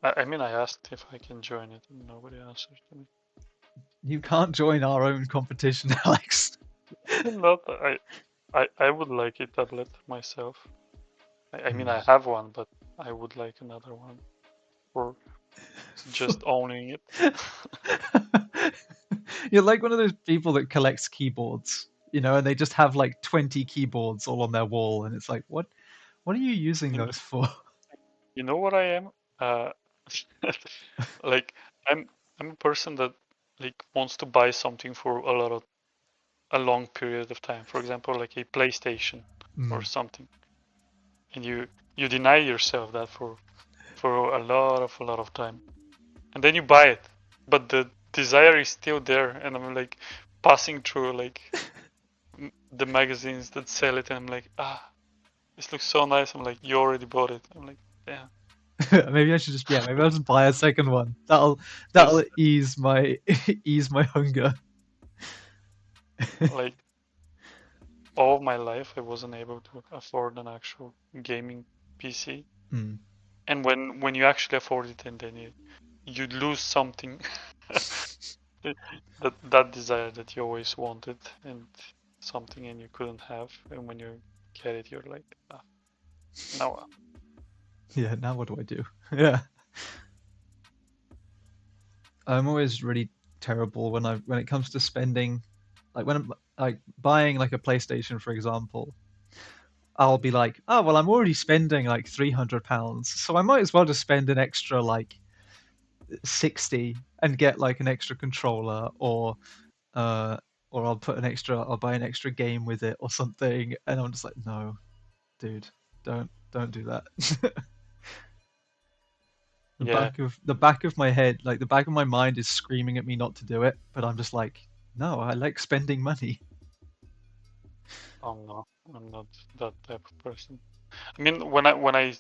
I mean, I asked if I can join it, and nobody answered to me. You can't join our own competition, Alex. Not. I would like a tablet myself. I mean, I have one, but I would like another one for just owning it. You're like one of those people that collects keyboards, you know, and they just have like 20 keyboards all on their wall, and it's like, what are you using those for? You know what I am? Like I'm a person that like wants to buy something for a long period of time. For example, like a PlayStation or something, and you deny yourself that for a lot of time, and then you buy it, but the desire is still there, and I'm like passing through like the magazines that sell it, and I'm like, this looks so nice. I'm like, you already bought it. I'm like, yeah. Maybe I should just maybe I'll just buy a second one. That'll ease my ease my hunger. Like all of my life, I wasn't able to afford an actual gaming PC. And when you actually afford it, and then you lose something, that desire that you always wanted, and something and you couldn't have, and when you get it, you're like, now. Yeah, now what do I do? Yeah. I'm always really terrible when it comes to spending, like when I'm like buying like a PlayStation, for example. I'll be like, oh well, I'm already spending like £300, so I might as well just spend an extra like 60 and get like an extra controller, or I'll buy an extra game with it or something, and I'm just like, no, dude, don't do that. The back of my head, like the back of my mind, is screaming at me not to do it, but I'm just like, no, I like spending money. Oh no, I'm not that type of person. I mean, when I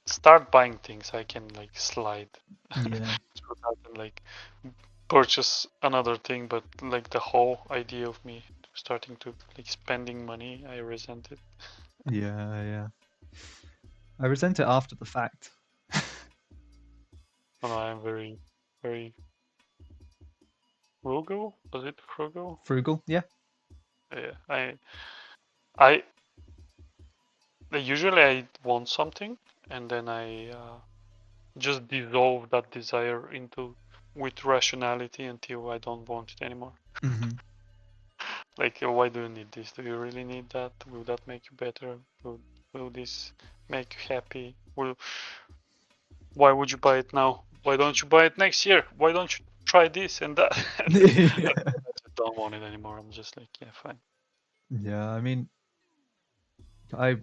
start buying things, I can like slide through that and like purchase another thing, but like the whole idea of me starting to like spending money, I resent it. Yeah. I resent it after the fact. No, I'm very, very frugal. Was it frugal? Frugal, yeah. Yeah, I usually I want something, and then I just dissolve that desire with rationality until I don't want it anymore. Like, why do you need this? Do you really need that? Will that make you better? Will this make you happy? Why would you buy it now? Why don't you buy it next year? Why don't you try this and that? I just don't want it anymore. I'm just like, yeah, fine. Yeah, I mean, I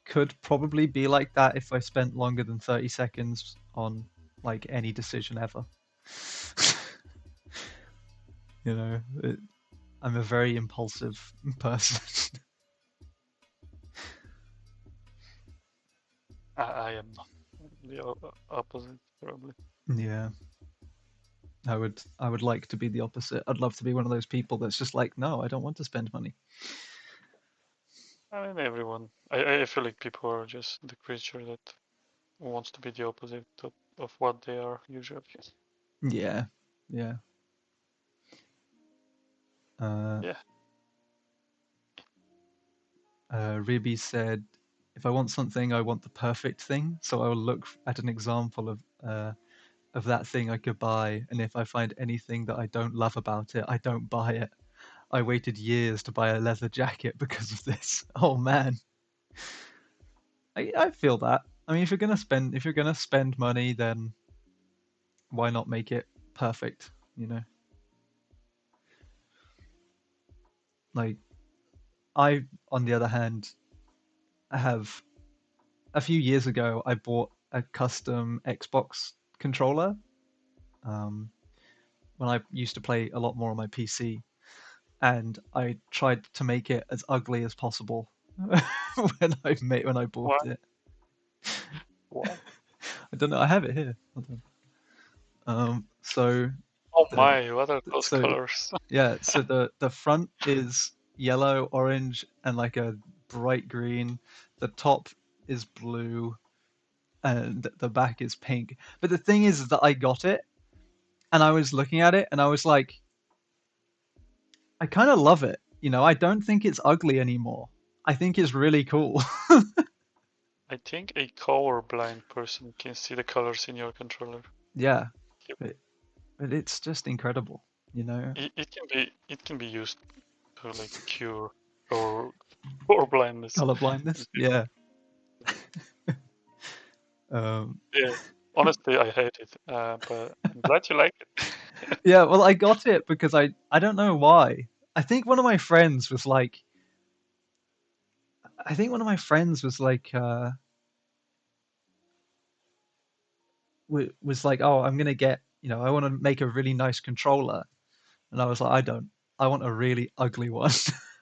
could probably be like that if I spent longer than 30 seconds on like any decision ever. You know, I'm a very impulsive person. I am not. The opposite, probably. Yeah. I would like to be the opposite. I'd love to be one of those people that's just like, no, I don't want to spend money. I mean, everyone. I feel like people are just the creature that wants to be the opposite of what they are usually. Yeah, yeah. Yeah. Ribi said, "If I want something, I want the perfect thing. So I will look at an example of that thing I could buy, and if I find anything that I don't love about it, I don't buy it. I waited years to buy a leather jacket because of this. Oh man, I feel that. I mean, if you're gonna spend money, then why not make it perfect? You know, like I, on the other hand, have a few years ago I bought a custom Xbox controller. Um, when I used to play a lot more on my PC, and I tried to make it as ugly as possible when I bought Why? it. Why? I don't know. I have it here. Hold on. So Oh the my! What are those so colors? yeah, so the front is yellow, orange, and like a bright green. The top is blue, and the back is pink. But the thing is that I got it, and I was looking at it, and I was like, I kind of love it. You know, I don't think it's ugly anymore. I think it's really cool. I think a colorblind person can see the colors in your controller. Yeah, Yep. but it's just incredible. You know, It can be used to like cure or blindness. color blindness. Yeah. Yeah. Honestly, I hate it, but I'm glad you like it. Yeah, well, I got it because I don't know why. I think one of my friends was like, I think one of my friends was like, was like, oh, I'm gonna get, you know, I want to make a really nice controller, and I was like, I don't. I want a really ugly one.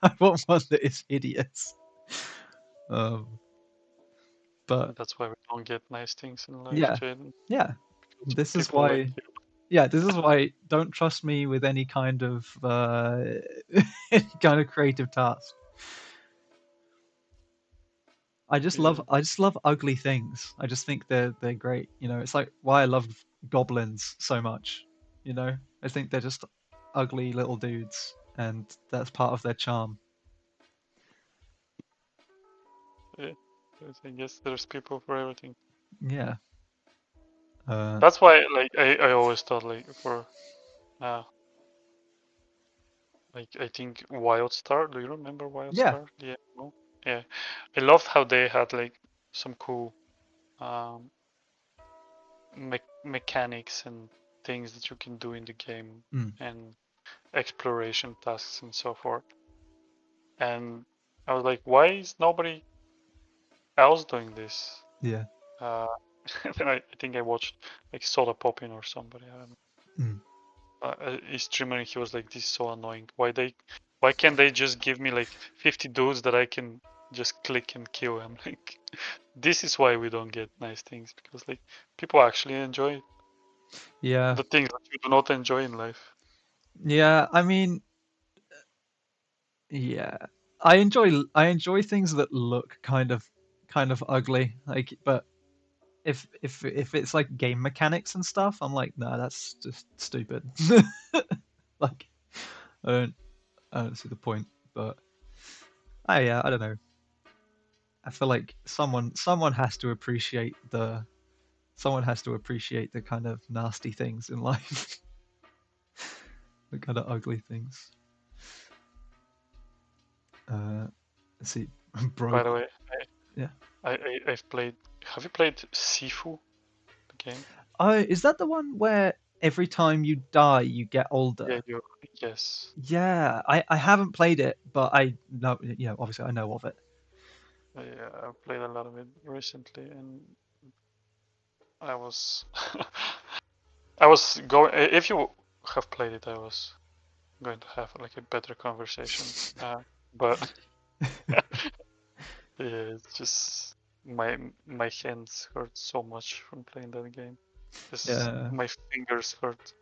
I want one that is hideous. Um, but That's why we don't get nice things in life, yeah, Jaden. yeah. Because This is people like why. you. Yeah, this is why don't trust me with any kind of any kind of creative task. Yeah. I just love ugly things. I just think they're great. You know, it's like why I love goblins so much. You know, I think they're just ugly little dudes, and that's part of their charm. Yeah. I guess there's people for everything. Yeah. Uh, That's why, like, I always thought, like, for, uh, like, I think Wildstar. Do you remember yeah. Wildstar? Yeah. No? Yeah. I loved how they had like some cool um mechanics and things that you can do in the game Mm, and exploration tasks and so forth. And I was like, why is nobody else doing this? yeah. Uh, then I think I watched like Soda Poppin or somebody. I don't know. Mm. He's streamer and he was like, this is so annoying. Why can't they just give me like 50 dudes that I can just click and kill? I'm like, this is why we don't get nice things, because like people actually enjoy Yeah. the things that you do not enjoy in life. Yeah. I mean, yeah. I enjoy things that look kind of ugly. Like, but if it's like game mechanics and stuff, I'm like, no, that's just stupid. Like, I don't I don't see the point. But yeah, I don't know. I feel like someone has to appreciate the kind of nasty things in life, the kind of ugly things. Uh, let's see, By broke. the way, Yeah. I've played. Have you played Sifu, the game? Oh, is that the one where every time you die you get Yeah, older? you. Yes. Yeah, I haven't played it, but I know, you know, obviously I know of it. Yeah, I've played a lot of it recently, and I was, I was going. If you have played it, I was going to have like a better conversation. But yeah, it's just my hands hurt so much from playing that game. Just Yeah, my fingers hurt.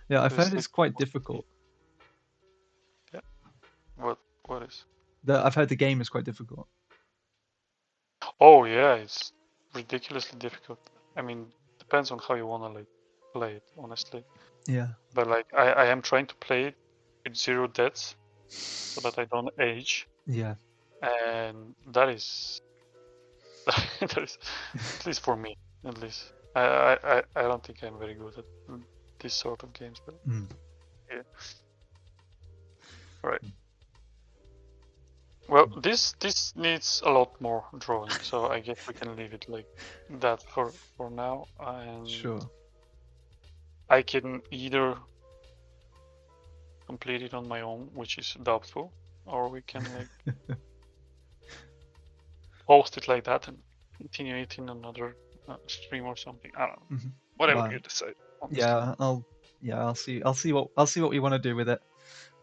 yeah, I've There's heard like it's quite difficult. yeah. What is? I've heard the game is quite difficult. Oh yeah, it's ridiculously difficult. I mean, depends on how you wanna like play it, honestly. Yeah. But like, I am trying to play it with 0 deaths so that I don't age, Yeah. and that is that is, at least for me, at least. I don't think I'm very good at this sort of games, but yeah. Right. Well, this needs a lot more drawing, so I guess we can leave it like that for now. And Sure. I can either complete it on my own, which is doubtful, or we can like post it like that and continue it in another stream or something. I don't know. Whatever you decide. Honestly. Yeah, I'll see what we want to do with it,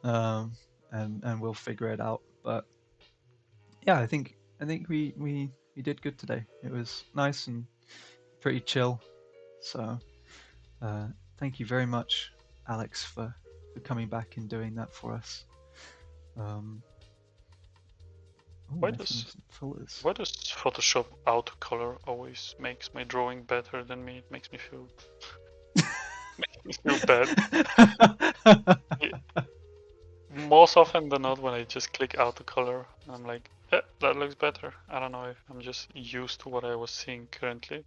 and we'll figure it out. But yeah, I think we did good today. It was nice and pretty chill. So thank you very much, Alex, for coming back and doing that for us. Why does Photoshop autocolor always makes my drawing better than me? It makes me feel bad. Most often than not, when I just click autocolor, I'm like, that looks better. I don't know if I'm just used to what I was seeing currently.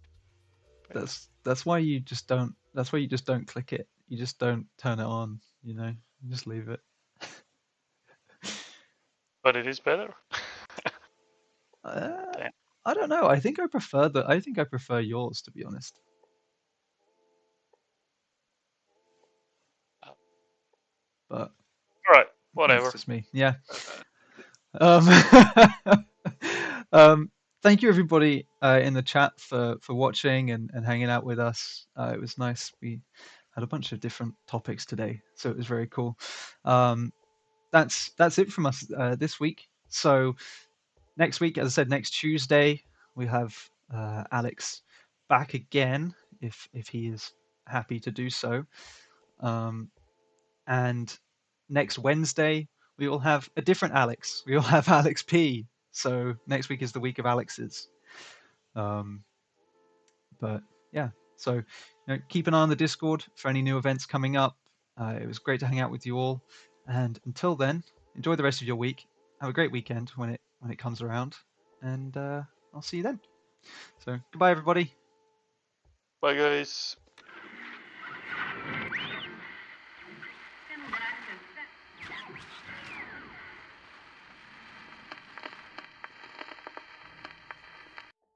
That's why you just don't. That's why you just don't click it. You just don't turn it on. You know, you just leave it. But it is better. I don't know. I think I prefer yours, to be honest. But alright, whatever. That's just me. Yeah. Thank you everybody in the chat for watching and hanging out with us. It was nice. We had a bunch of different topics today, so it was very cool. That's it from us this week. So next week, as I said, next Tuesday we have Alex back again if he is happy to do so. And next Wednesday we will have a different Alex. We will have Alex P. So next week is the week of Alex's. But yeah, so keep an eye on the Discord for any new events coming up. It was great to hang out with you all. And until then, enjoy the rest of your week. Have a great weekend when it comes around. And I'll see you then. So goodbye, everybody. Bye, guys.